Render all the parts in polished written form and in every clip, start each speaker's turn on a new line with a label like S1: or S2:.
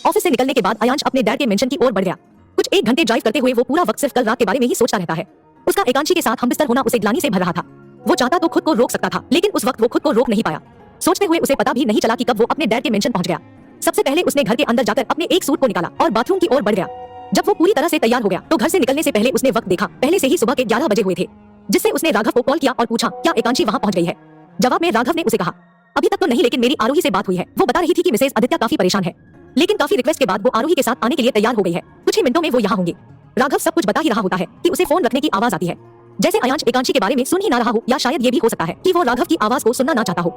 S1: Office से निकलने के बाद अयांश अपने डैड के मेंशन की ओर बढ़ गया। कुछ 1 घंटे ड्राइव करते हुए वो पूरा वक्त सिर्फ कल रात के बारे में ही सोचता रहता है। उसका एकांशी के साथ हमबिस्तर होना उसे ग्लानि से भर रहा था। वो चाहता तो खुद को रोक सकता था, लेकिन उस वक्त वो खुद को रोक नहीं पाया। सोचते हुए उसे पता भी नहीं चला कि कब वो अपने डैड के मेंशन पहुंच गया। सबसे पहले उसने घर के अंदर जाकर अपने एक सूट को निकाला और बाथरूम की ओर बढ़ गया। जब वो पूरी तरह से तैयार हो गया तो घर से निकलने से पहले उसने वक्त देखा। पहले से ही सुबह के 11 बजे हुए थे, जिससे उसने राघव को कॉल किया और पूछा क्या एकांशी वहां पहुंच गई है। जवाब में राघव ने उसे कहा अभी तक तो नहीं, लेकिन मेरी आरोही से बात हुई है। वो बता रही थी कि मिसेज आदित्य काफी परेशान है, लेकिन काफी रिक्वेस्ट के बाद वो आरोही के साथ आने के लिए तैयार हो गई है। कुछ ही मिनटों में वो यहाँ होंगे। राघव सब कुछ बता ही रहा होता है कि उसे फोन रखने की आवाज आती है, जैसे अयांश एकांशी के बारे में सुन ही ना रहा हो, या शायद ये भी हो सकता है कि वो राघव की आवाज को सुनना ना चाहता हो।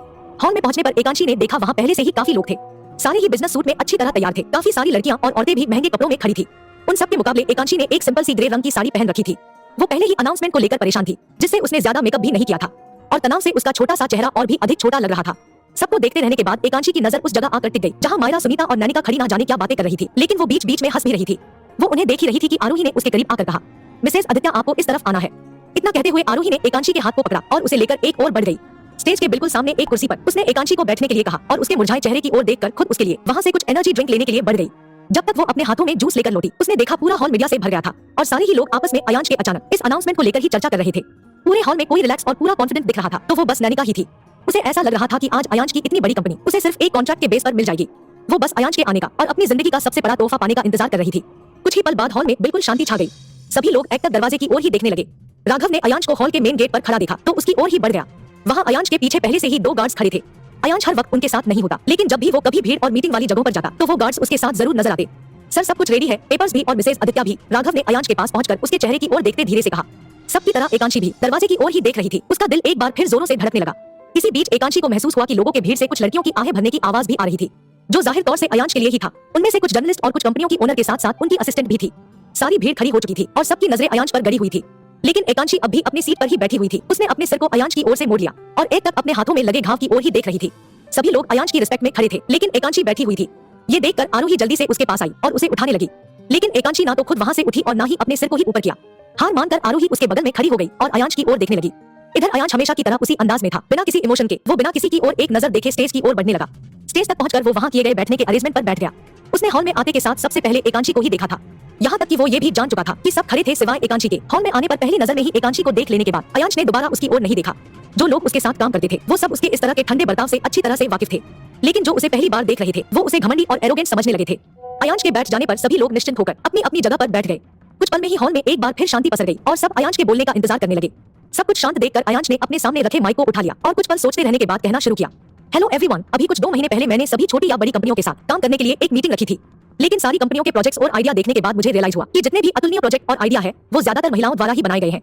S1: हॉल में पहुंचने पर एकांशी ने देखा वहाँ पहले से ही काफी लोग थे। सारे ही बिजनेस सूट में अच्छी तरह तैयार थे। काफी सारी लड़कियां और औरतें भी महंगे कपड़ों में खड़ी थी। उन सब के मुकाबले एकांशी ने एक सिंपल सी ग्रे रंग की साड़ी पहन रखी थी। वो पहले ही अनाउंसमेंट को लेकर परेशान थी, जिससे उसने ज्यादा मेकअप भी नहीं किया था और तनाव से उसका छोटा सा चेहरा और भी अधिक छोटा लग रहा था। सबको देखते रहने के बाद एकांशी की नजर उस जगह आकर टिक गई जहां मायरा, सुनीता और नैनिका खड़ी ना जाने क्या बातें कर रही थी, लेकिन वो बीच बीच में हंस भी रही थी। वो उन्हें देख ही रही थी कि आरोही ने उसके करीब आकर कहा मिसेज आदित्य आपको इस तरफ आना है। इतना कहते हुए आरोही ने एकांशी के हाथ को पकड़ा और उसे लेकर एक ओर बढ़ गई। स्टेज के बिल्कुल सामने एक कुर्सी पर उसने एकांशी को बैठने के लिए कहा और उसके मुरझाए चेहरे की ओर देखकर खुद उसके लिए वहां से कुछ एनर्जी ड्रिंक लेने के लिए बढ़ गई। जब तक वो अपने हाथों में जूस लेकर लौटी, उसने देखा पूरा हॉल मीडिया से भर गया था और सारे ही लोग आपस में अयांश के अचानक इस अनाउंसमेंट को लेकर ही चर्चा कर रहे थे। पूरे हॉल में कोई रिलैक्स और पूरा कॉन्फिडेंट दिख रहा था तो वो बस नैनिका ही थी। उसे ऐसा लग रहा था कि आज अयांश की इतनी बड़ी कंपनी उसे सिर्फ एक कॉन्ट्रैक्ट के बेस पर मिल जाएगी। वो बस अयांश के आने का और अपनी जिंदगी का सबसे बड़ा तोहफा पाने का इंतजार कर रही थी। कुछ ही पल बाद हॉल में बिल्कुल शांति छा गई। सभी लोग एक तक दरवाजे की ओर ही देखने लगे। राघव ने अयांश को हॉल के मेन गेट पर खड़ा देखा तो उसकी ओर ही बढ़ गया। वहाँ अयांश के पीछे पहले से ही 2 गार्ड्स खड़े थे। अयांश हर वक्त उनके साथ नहीं होता, लेकिन जब भी वो कभी भीड़ और मीटिंग वाली जगहों पर जाता तो वो गार्ड्स उसके साथ जरूर नजर आते। सर सब कुछ रेडी है, पेपर्स भी और मिसेज आदित्य भी। राघव ने अयांश के पास पहुंचकर उसके चेहरे की ओर देखते धीरे से कहा। सबकी तरह एकांशी भी दरवाजे की ओर ही देख रही थी। उसका दिल एक बार फिर जोरों से धड़कने लगा। इसी बीच एकांशी को महसूस हुआ कि लोगों के भीड़ से कुछ लड़कियों की आहें भरने की आवाज भी आ रही थी, जो जाहिर तौर से अयांश के लिए ही था। उनमें से कुछ जर्नलिस्ट और कुछ कंपनियों की ओनर के साथ साथ उनकी असिस्टेंट भी थी। सारी भीड़ खड़ी हो चुकी थी और सबकी नजरें अयांश पर गड़ी हुई थी, लेकिन एकांशी अब भी अपनी सीट पर ही बैठी हुई थी। उसने अपने सिर को अयांश की ओर से मोड़ लिया और एक तक अपने हाथों में लगे घाव की ओर ही देख रही थी। सभी लोग अयांश की रिस्पेक्ट में खड़े थे, लेकिन एकांशी बैठी हुई थी। ये देखकर आरोही जल्दी से उसके पास आई और उसे उठाने लगी, लेकिन एकांशी ना तो खुद वहां से उठी और ना ही अपने सिर को ही ऊपर किया। हार मानकर आरोही उसके बगल में खड़ी हो गई और अयांश की ओर देखने लगी। इधर अयांश हमेशा की तरह उसी अंदाज में था, बिना किसी इमोशन के। वो बिना किसी की ओर एक नजर देखे स्टेज की ओर बढ़ने लगा। स्टेज तक पहुंचकर वो वहां किए गए बैठने के अरेंजमेंट पर बैठ गया। उसने हॉल में आते के साथ सबसे पहले एकांशी को ही देखा था। यहाँ तक कि वो ये भी जान चुका था कि सब खड़े थे सिवाय एकांशी के। हॉल में आने पर पहली नजर में ही एकांशी को देख लेने के बाद अयांश ने दोबारा उसकी ओर नहीं देखा। जो लोग उसके साथ काम करते थे वो सब उसके इस तरह के ठंडे बर्ताव से अच्छी तरह से वाकिफ थे, लेकिन जो उसे पहली बार देख रहे थे वो उसे घमंडी और एरोगेंट समझने लगे थे। अयांश के बैठ जाने पर सभी लोग निश्चिंत होकर अपनी अपनी जगह पर बैठ गए। कुछ पल में ही हॉल में एक बार फिर शांति पसर गई और सब अयांश के बोलने का इंतजार करने लगे। सब कुछ शांत देखकर अयांश ने अपने सामने रखे माइक को उठा लिया और कुछ पल सोचते रहने के बाद कहना शुरू किया। हेलो एवरीवन, अभी कुछ 2 महीने पहले मैंने सभी छोटी या बड़ी कंपनियों के साथ काम करने के लिए एक मीटिंग रखी थी, लेकिन सारी कंपनियों के प्रोजेक्ट्स और आइडिया देखने के बाद मुझे रियलाइज हुआ कि जितने भी अतुलनीय प्रोजेक्ट और आइडिया है वो ज्यादातर महिलाओं द्वारा ही बनाए गए हैं।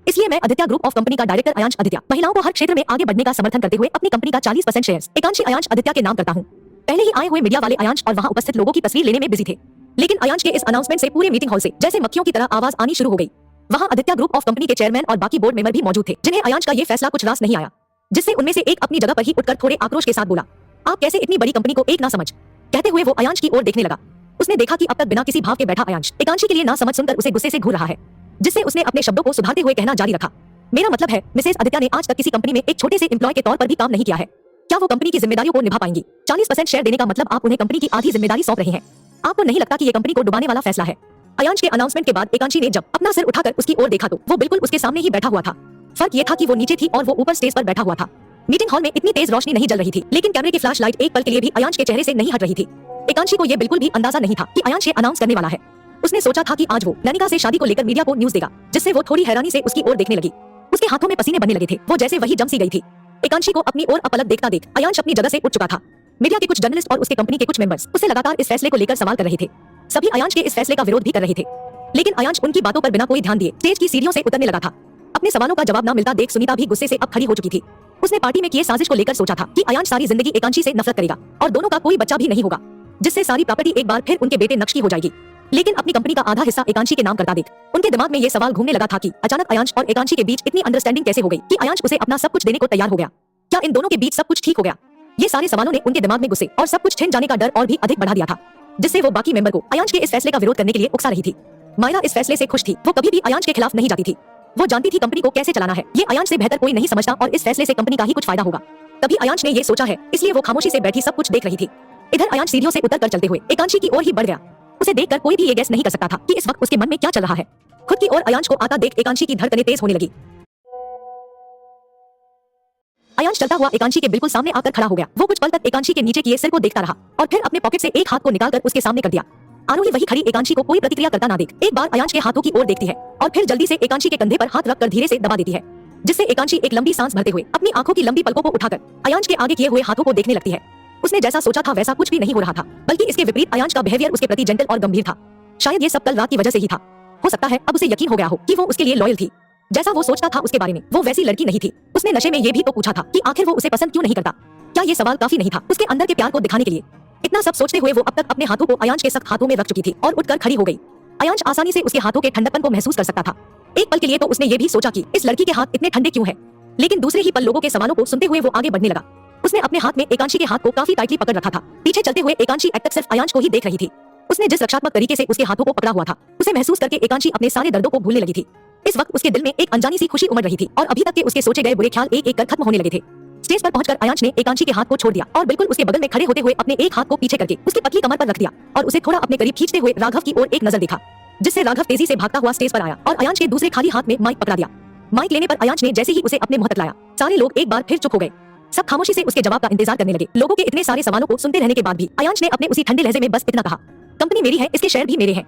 S1: इसलिए मैं आदित्य ग्रुप ऑफ कंपनी का डायरेक्टर अयांश आदित्य महिलाओं को हर क्षेत्र में आगे बढ़ने का समर्थन करते हुए अपनी कंपनी का 40% शेयर्स एकांशी अयांश आदित्य के नाम करता हूँ। पहले ही आए हुए मीडिया वाले अयांश और वहाँ उपस्थित लोगों की तस्वीर लेने में बिजी थे, लेकिन अयांश के इस अनाउंसमेंट से पूरे मीटिंग हॉल से जैसे मक्खियों की तरह आवाज आनी शुरू हो गई। वहाँ आदित्य ग्रुप ऑफ कंपनी के चेयरमैन और बाकी बोर्ड मेंबर भी मौजूद थे, जिन्हें अयांश का ये फैसला कुछ रास नहीं आया, जिससे उनमें से एक अपनी जगह पर ही उठकर थोड़े आक्रोश के साथ बोला, आप कैसे इतनी बड़ी कंपनी को एक ना समझ। कहते हुए वो अयांश की ओर देखने लगा। उसने देखा कि अब तक बिना किसी भाव के बैठा अयांश एकांशी के लिए ना समझ सुनकर उसे गुस्से से घूर रहा है, जिससे उसने अपने शब्दों को सुधारते हुए कहना जारी रखा। मेरा मतलब है मिसेज आदित्य ने आज तक किसी कंपनी में एक छोटे से एम्प्लॉय के तौर पर भी काम नहीं किया है। क्या वो कंपनी की जिम्मेदारियों को निभा पाएंगी? 40% शेयर देने का मतलब आप उन्हें कंपनी की आधी जिम्मेदारी सौंप रहे हैं। आपको नहीं लगता कि ये कंपनी को डुबाने वाला फैसला है? अयांश के अनाउंसमेंट के बाद एकांशी ने जब अपना सिर उठाकर उसकी ओर देखा तो वो बिल्कुल उसके सामने ही बैठा हुआ था। फर्क ये था कि वो नीचे थी और वो ऊपर स्टेज पर बैठा हुआ था। मीटिंग हॉल में इतनी तेज रोशनी नहीं जल रही थी, लेकिन कैमरे की फ्लैश लाइट एक पल के लिए भी अयांश के चेहरे से नहीं हट रही थी। एकांशी को ये बिल्कुल भी अंदाजा नहीं था कि अयांश ये अनाउंस करने वाला है। उसने सोचा था कि आज वो नैनिका से शादी को लेकर मीडिया को न्यूज देगा, जिससे वो थोड़ी हैरानी से उसकी ओर देखने लगी। उसके हाथों में पसीने बनने लगे थे, वो जैसे वही जम सी गई थी। एकांशी को अपनी ओर अपलक देखता देख अयांश अपनी जगह से उठ चुका था। मीडिया के कुछ जर्नलिस्ट और उसके कंपनी के कुछ मेंबर्स उससे लगातार इस फैसले को लेकर सवाल कर रहे थे। सभी अयांश के इस फैसले का विरोध भी कर रहे थे, लेकिन अयांश उनकी बातों पर बिना कोई ध्यान दिए स्टेज की सीढ़ियों से उतरने लगा था। अपने सवालों का जवाब न मिलता देख सुनीता भी गुस्से से अब खड़ी हो चुकी थी। उसने पार्टी में किए साजिश को लेकर सोचा था कि अयांश सारी जिंदगी एकांशी से नफरत करेगा और दोनों का कोई बच्चा भी नहीं होगा, जिससे सारी प्रॉपर्टी एक बार फिर उनके बेटे नक्श की हो जाएगी। लेकिन अपनी कंपनी का आधा हिस्सा एकांशी के नाम करता देख उनके दिमाग में ये सवाल घूमने लगा था कि अचानक अयांश और एकांशी के बीच इतनी अंडरस्टैंडिंग कैसे हो गई कि अयांश उसे अपना सब कुछ देने को तैयार हो गया। क्या इन दोनों के बीच सब कुछ ठीक हो गया? ये सारे सवालों ने उनके दिमाग में गुस्से और सब कुछ छिन जाने का डर और भी अधिक बढ़ा दिया था, जिससे वो बाकी मेंबर को अयांश के इस फैसले का विरोध करने के लिए उकसा रही थी। मायरा इस फैसले से खुश थी। वो कभी भी अयांश के खिलाफ नहीं जाती थी। वो जानती थी कंपनी को कैसे चलाना है, ये अयांश से बेहतर कोई नहीं समझता और इस फैसले से कंपनी का ही कुछ फायदा होगा। तभी अयांश ने ये सोचा है, इसलिए वो खामोशी से बैठी सब कुछ देख रही थी। इधर अयांश सीढ़ियों से उतरकर चलते हुए एकांशी की ओर ही बढ़ गया। उसे देखकर कोई भी ये गेस नहीं कर सकता था कि इस वक्त उसके मन में क्या चल रहा है। खुद की ओर अयांश को आता देख एकांशी की धड़कनें तेज होने लगी। अयांश चलता हुआ एकांशी के बिल्कुल सामने आकर खड़ा हो गया। वो कुछ पल तक एकांशी के नीचे किए सिर को देखता रहा और फिर अपने पॉकेट से एक हाथ को निकालकर उसके सामने कर दिया। आरोही वही खड़ी एकांशी को कोई प्रतिक्रिया करता ना देख एक बार अयांश के हाथों की ओर देखती है और फिर जल्दी से एकांशी के कंधे पर हाथ रखकर धीरे से दबा देती है, जिससे एकांशी एक लंबी सांस भरते हुए अपनी आंखों की लंबी पलकों को उठाकर अयांश के आगे किए हुए हाथों को देखने लगती है। उसने जैसा सोचा था वैसा कुछ भी नहीं हो रहा था, बल्कि इसके विपरीत अयांश का बिहेवियर उसके प्रति जेंटल और गंभीर था। शायद ये सब कल रात की वजह से ही था। हो सकता है अब उसे यकीन हो गया हो कि वो उसके लिए लॉयल थी। जैसा वो सोचता था उसके बारे में वो वैसी लड़की नहीं थी। उसने नशे में ये भी तो पूछा था कि आखिर वो उसे पसंद क्यों नहीं करता। क्या ये सवाल काफी नहीं था उसके अंदर के प्यार को दिखाने के लिए? इतना सब सोचते हुए वो अब तक अपने हाथों को अयांश के सख्त हाथों में रख चुकी थी और उठकर खड़ी हो गई। अयांश आसानी से उसके हाथों के ठंडकपन को महसूस कर सकता था। एक पल के लिए तो उसने ये भी सोचा कि इस लड़की के हाथ इतने ठंडे क्यों हैं, लेकिन दूसरे ही पल लोगों के सवालों को सुनते हुए वो आगे बढ़ने लगा। उसने अपने हाथ में एकांशी के हाथ को काफी टाइटली पकड़ रखा था। पीछे चलते हुए एकांशी अब तक सिर्फ अयांश को ही देख रही थी। उसने जिस रक्षात्मक तरीके से उसके हाथों को पकड़ा हुआ था उसे महसूस करके एकांशी अपने सारे दर्दों को भूलने लगी थी। इस वक्त उसके दिल में एक अनजानी सी खुशी उमड़ रही थी और अभी तक के उसके सोचे गए बुरे ख्याल एक एक कर खत्म होने लगे थे। स्टेज पर पहुंचकर अयांश ने एकांशी के हाथ को छोड़ दिया और बिल्कुल उसके बगल में खड़े होते हुए अपने एक हाथ को पीछे करके उसकी पतली कमर पर रख दिया और उसे थोड़ा अपने करीब खींचते हुए राघव की ओर एक नजर देखा, जिससे राघव तेजी से भागता हुआ स्टेज पर आया और अयांश के दूसरे खाली हाथ में माइक पकड़ा दिया। माइक लेने पर अयांश ने जैसे ही उसे अपने मुंह तक लाया, सारे लोग एक बार फिर चुप हो गए। सब खामोशी से उसके जवाब का इंतजार करने लगे। लोगों के इतने सारे सवालों को सुनते रहने के बाद भी अयांश ने अपने उसी ठंडे लहजे में बस इतना कहा, कंपनी मेरी है, इसके शेयर भी मेरे हैं।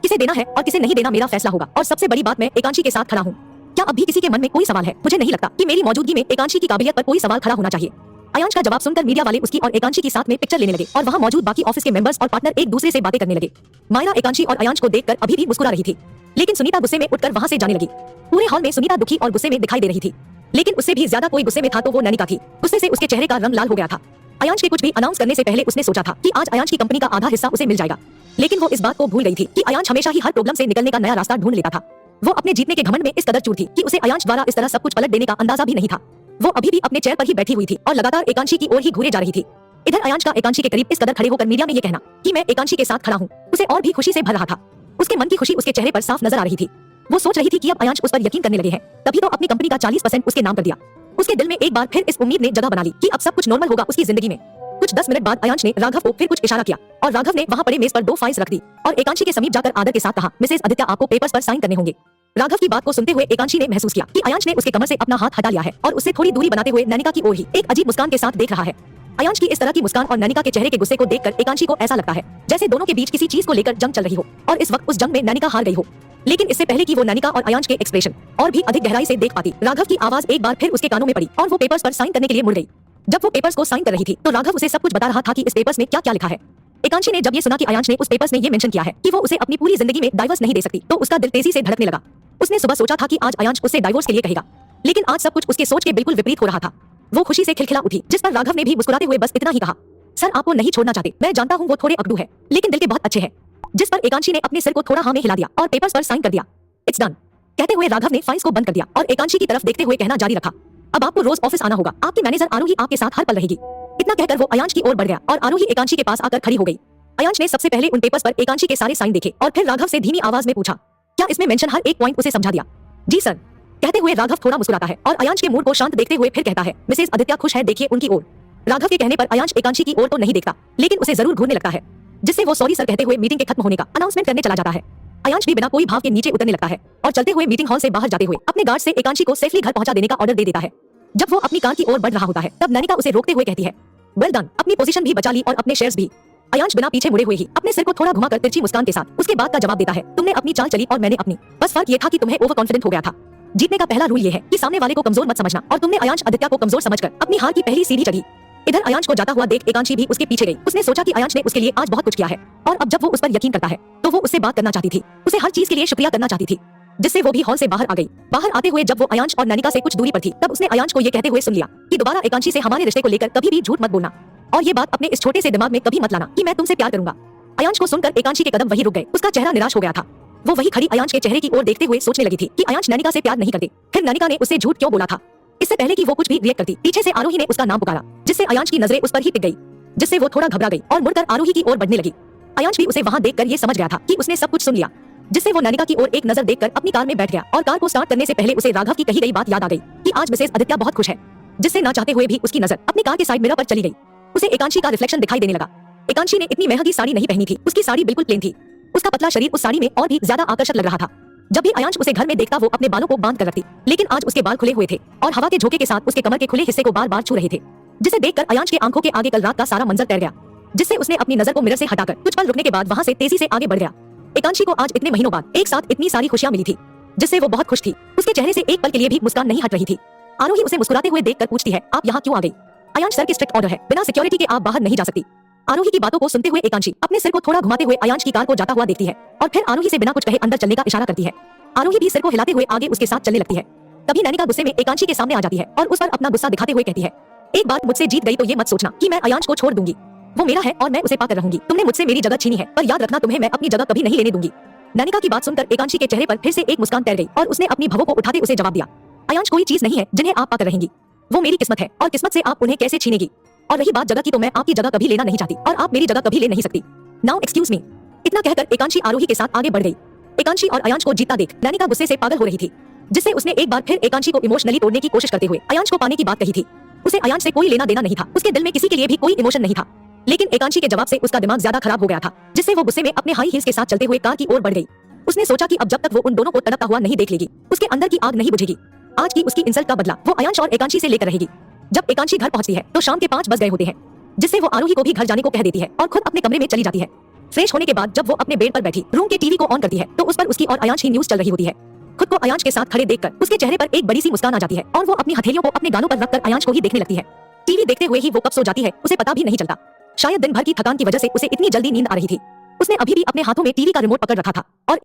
S1: किसे देना है और किसे नहीं देना मेरा फैसला होगा। और सबसे बड़ी बात, मैं एकांशी के साथ खड़ा हूँ। क्या अब भी किसी के मन में कोई सवाल है? मुझे नहीं लगता कि मेरी मौजूदगी में एकांशी की काबिलियत पर कोई सवाल खड़ा होना चाहिए। अयांश का जवाब सुनकर मीडिया वाले उसकी और एकांशी की साथ में पिक्चर लेने लगे और वहाँ मौजूद बाकी ऑफिस के मेंबर्स और पार्टनर एक दूसरे से बातें करने लगे। मायरा एकांशी और अयांश को देखकर अभी भी मुस्कुरा रही थी, लेकिन सुनीता गुस्से में उठकर वहाँ से जाने लगी। पूरे हॉल में सुनीता दुखी और गुस्से में दिखाई दे रही थी, लेकिन उससे भी ज्यादा कोई गुस्से में था तो वो नैनिका थी। गुस्से से उसके चेहरे का रंग लाल हो गया था। अयांश के कुछ भी अनाउंस करने से पहले उसने सोचा था कि आज अयांश की कंपनी का आधा हिस्सा उसे मिल जाएगा, लेकिन वो इस बात को भूल गई थी कि अयांश हमेशा ही हर प्रॉब्लम से निकलने का नया रास्ता ढूंढ लेता था। वो अपने जीतने के घमंड में इस कदर चूर थी कि उसे अयांश द्वारा इस तरह सब कुछ पलट देने का अंदाजा भी नहीं था। वो अभी भी अपने चेयर पर ही बैठी हुई थी और लगातार एकांशी की ओर ही घूरे जा रही थी। इधर अयांश का एकांशी के करीब इस कदर खड़े होकर मीडिया में ये कहना कि मैं एकांशी के साथ खड़ा हूँ, उसे और भी खुशी से भर रहा था। उसके मन की खुशी उसके चेहरे पर साफ नजर आ रही थी। वो सोच रही थी कि अब अयांश उस पर यकीन करने लगे हैं, तभी तो अपनी कंपनी का 40% उसके नाम कर दिया। उसके दिल में एक बार फिर इस उम्मीद ने जगह बना ली कि अब सब कुछ नॉर्मल होगा उसकी जिंदगी में। कुछ 10 मिनट बाद अयांश ने राघव को फिर कुछ इशारा किया और राघव ने वहाँ पड़े मेज पर 2 फाइल्स रख दी और एकांशी के समीप जाकर आदर के साथ कहा, मिसेज आदित्य, आपको पेपर्स पर साइन करने होंगे। राघव की बात को सुनते हुए एकांशी ने महसूस किया कि अयांश ने उसके कमर से अपना हाथ हटा लिया है और उससे थोड़ी दूरी बनाते हुए नैनिका की ओर ही एक अजीब मुस्कान के साथ देख रहा है। अयांश की इस तरह की मुस्कान और नैनिका के चेहरे के गुस्से को देखकर एकांशी को ऐसा लगता है जैसे दोनों के बीच किसी चीज को लेकर जंग चल रही हो और इस वक्त उस जंग में नैनिका हार गई हो। लेकिन इससे पहले कि वो नैनिका और अयांश के एक्सप्रेशन और भी अधिक गहराई से देख पाती, राघव की आवाज एक बार फिर उसके कानों में पड़ी और वो पेपर्स पर साइन करने के लिए मुड़ गई। जब वो पेपर्स को साइन कर रही थी तो राघव उसे सब कुछ बता रहा था कि इस पेपर्स में क्या क्या लिखा है। एकांशी ने जब ये सुना कि अयांश ने उस पेपर्स में ये मेंशन किया है कि वो उसे अपनी पूरी जिंदगी में डाइवोर्स नहीं दे सकती, तो उसका दिल तेजी से धड़कने लगा। उसने सुबह सोचा था कि आज अयांश उससे डाइवोर्स के लिए कहेगा, लेकिन आज सब कुछ उसके सोच के बिल्कुल विपरीत हो रहा था। वो खुशी से खिलखिला उठी, जिस पर राघव ने भी मुस्कुराते हुए बस इतना ही कहा, सर आपको नहीं छोड़ना चाहते, मैं जानता हूँ वो थोड़े अकड़ू है लेकिन दिल के बहुत अच्छे हैं। जिस पर एकांशी ने अपने सिर को थोड़ा हाँ में हिला दिया और पेपर्स पर साइन कर दिया। इट्स डन कहते हुए राघव ने फाइल्स को बंद कर दिया और एकांशी की तरफ देखते हुए कहना जारी रखा, अब आपको रोज ऑफिस आना होगा, आपकी मैनेजर आरोही आपके साथ हर पल रहेगी। इतना कहकर वो अयांश की ओर बढ़ गया और आरोही एकांशी के पास आकर खड़ी हो गई। अयांश ने सबसे पहले उन पेपर्स पर एकांशी के सारे साइन देखे और फिर राघव से धीमी आवाज में पूछा, क्या इसमें मेंशन हर एक पॉइंट उसे समझा दिया? जी सर कहते हुए राघव थोड़ा मुस्कुराता है और अयांश के मूड को शांत देखते हुए फिर कहता है, मिसेज आदित्य खुश है, देखिए उनकी ओर। राघव के कहने पर अयांश एकांशी की ओर तो नहीं देखता, लेकिन उसे जरूर घूरने लगता है, जिससे वो सॉरी सर कहते हुए मीटिंग के खत्म होने का अनाउंसमेंट करने चला जाता है। अयांश भी बिना कोई भाव के नीचे उतरने लगता है और चलते हुए मीटिंग हॉल से बाहर जाते हुए अपने गार्ड से एकांशी को सेफली घर पहुंचा देने का ऑर्डर दे देता है। जब वो अपनी कार की ओर बढ़ रहा होता है तब नैनिका उसे रोकते हुए कहती है, वेल डन, अपनी पोजीशन भी बचा ली और अपने शेयर्स भी। अयांश बिना पीछे मुड़े हुए ही अपने सिर को थोड़ा घुमाकर तिरछी मुस्कान के साथ उसके बाद का जवाब देता है, तुमने अपनी चाल चली और मैंने अपनी, बस फर्क ये था कि तुम्हें ओवर कॉन्फिडेंट हो गया था। जीतने का पहला रूल ये है कि सामने वाले को कमजोर मत समझना और तुमने अयांश आदित्य को कमजोर समझकर अपनी हार की पहली सीढ़ी चढ़ी। इधर अयांश को जाता हुआ देख एकांशी भी उसके पीछे गई। उसने सोचा कि अयांश ने उसके लिए आज बहुत कुछ किया है और अब जब वो उस पर यकीन करता है तो वो उससे बात करना चाहती थी, उसे हर चीज के लिए शुक्रिया करना चाहती थी, जिससे वो भी हॉल से बाहर आ गई। बाहर आते हुए जब वो अयांश और नैनिका से कुछ दूरी पर थी तब उसने अयांश को ये कहते हुए सुन लिया कि दोबारा एकांशी से हमारे रिश्ते को लेकर कभी भी झूठ मत बोलना और ये बात अपने इस छोटे से दिमाग में कभी मत लाना कि मैं तुमसे प्यार करूंगा। अयांश को सुनकर एकांशी के कदम वही रुक गए, उसका चेहरा निराश हो गया था। वो वही खड़ी अयांश के चेहरे की ओर देखते हुए सोचने लगी थी कि अयांश नैनिका से प्यार नहीं करते, फिर नैनिका ने उससे झूठ क्यों बोला था। इससे पहले कि वो कुछ भी रिएक्ट करती, पीछे से आरोही ने उसका नाम पुकारा, जिससे अयांश की नजरें उस पर ही टिक गई, जिससे वो थोड़ा घबरा गई और मुड़कर आरोही की ओर बढ़ने लगी। अयांश भी उसे वहां देखकर ये समझ गया था कि उसने सब कुछ सुन लिया, जिससे वो नैनिका की ओर एक नजर देखकर अपनी कार में बैठ गया और कार को स्टार्ट करने से पहले उसे राघव की कही गई बात याद आ गई कि आज मिसेज आदित्य बहुत खुश है, जिससे ना चाहते हुए भी उसकी नजर अपनी कार के साइड मिरर पर चली गई। उसे एकांशी का रिफ्लेक्शन दिखाई देने लगा। एकांशी ने इतनी महंगी साड़ी नहीं पहनी थी, उसकी साड़ी बिल्कुल प्लेन थी। उसका पतला शरीर उस साड़ी में और भी ज्यादा आकर्षक लग रहा था। जब भी अयांश उसे घर में देखता वो अपने बालों को बांध कर रखती, लेकिन आज उसके बाल खुले हुए थे और हवा के झोंके के साथ उसके कमर के खुले हिस्से को बार बार छू रहे थे, जिसे देखकर अयांश के आंखों के आगे कल रात का सारा मंजर तैर गया, जिससे उसने अपनी नजर को मिरर से हटाकर कुछ पल रुकने के बाद वहां से तेजी से आगे बढ़ गया। एकांशी को आज इतने महीनों बाद एक साथ इतनी सारी खुशियां मिली थी, जिससे वो बहुत खुश थी। उसके चेहरे से एक पल के लिए भी मुस्कान नहीं हट रही थी। आरोही उसे मुस्कुराते हुए देखकर पूछती है, आप यहाँ क्यों आ गई? अयांश, सर की स्ट्रिक्ट ऑर्डर है, बिना सिक्योरिटी के आप बाहर नहीं जा सकती। आरोही की बातों को सुनते हुए एकांशी अपने सिर को थोड़ा घुमाते हुए अयांश की कार को जाता हुआ देखती है और फिर आरोही से बिना कुछ कहे अंदर चलने का इशारा करती है। आरोही भी सिर को हिलाते हुए आगे उसके साथ चलने लगती है। तभी नैनिका गुस्से में एकांशी के सामने आ जाती है और उस पर अपना गुस्सा दिखाते हुए कहती है, एक बार मुझसे जीत गई तो ये मत सोचना कि मैं अयांश को छोड़ दूंगी। वो मेरा है और मैं उसे पाकर रहूंगी। तुमने मुझसे मेरी जगह छीनी है, पर याद रखना तुम्हें मैं अपनी जगह कभी नहीं लेने दूंगी। नैनिका की बात सुनकर एकांशी के चेहरे पर फिर से एक मुस्कान तैर गई और उसने अपनी भवों को उठाते उसे जवाब दिया, अयांश कोई चीज नहीं है जिन्हें आप पाकर रहेंगी। वो मेरी किस्मत है और किस्मत से आप उन्हें कैसे छीनेगी। और रही बात जगह की, तो मैं आपकी जगह कभी लेना नहीं चाहती और आप मेरी जगह कभी ले नहीं सकती। Now excuse me. इतना कहकर एकांशी आरोही के साथ आगे बढ़ गई। एकांशी और अयांश को जीतता देख नैनिका गुस्से से पागल हो रही थी, जिससे उसने एक बार फिर एकांशी को इमोशनली तोड़ने की कोशिश करते हुए अयांश को पाने की बात कही थी। उसे अयांश से कोई लेना देना नहीं था, उसके दिल में किसी के लिए भी कोई इमोशन नहीं था। लेकिन एकांशी के जवाब से उसका दिमाग ज्यादा खराब हो गया था, जिससे वो गुस्से में अपने हाई हील्स के साथ चलते हुए कार की ओर बढ़ गई। उसने सोचा कि अब जब तक वो उन दोनों को तड़पता हुआ नहीं देख लेगी, उसके अंदर की आग नहीं बुझेगी। आज की उसकी इंसल्ट का बदला वो अयांश और एकांशी से लेकर रहेगी। जब एकांशी घर पहुंचती है तो शाम के 5 बज गए होते हैं, जिससे वो आरोही को भी घर जाने को कह देती है और खुद अपने कमरे में चली जाती है। फ्रेश होने के बाद जब वो अपने बेड पर बैठी रूम के टीवी को ऑन करती है तो उस पर उसकी और अयांश की न्यूज चल रही होती है। खुद को अयांश के साथ खड़े देखकर उसके चेहरे पर एक बड़ी सी मुस्कान आ जाती है और वो अपनी हथेलियों को अपने गालों पर रखकर अयांश को ही देखने लगती है। टीवी देखते हुए ही वो कब सो जाती है उसे पता भी नहीं चलता। शायद दिन भर की थकान की वजह से उसे इतनी जल्दी नींद आ रही थी। उसने अभी भी अपने हाथों में टीवी का रिमोट पकड़ रखा था और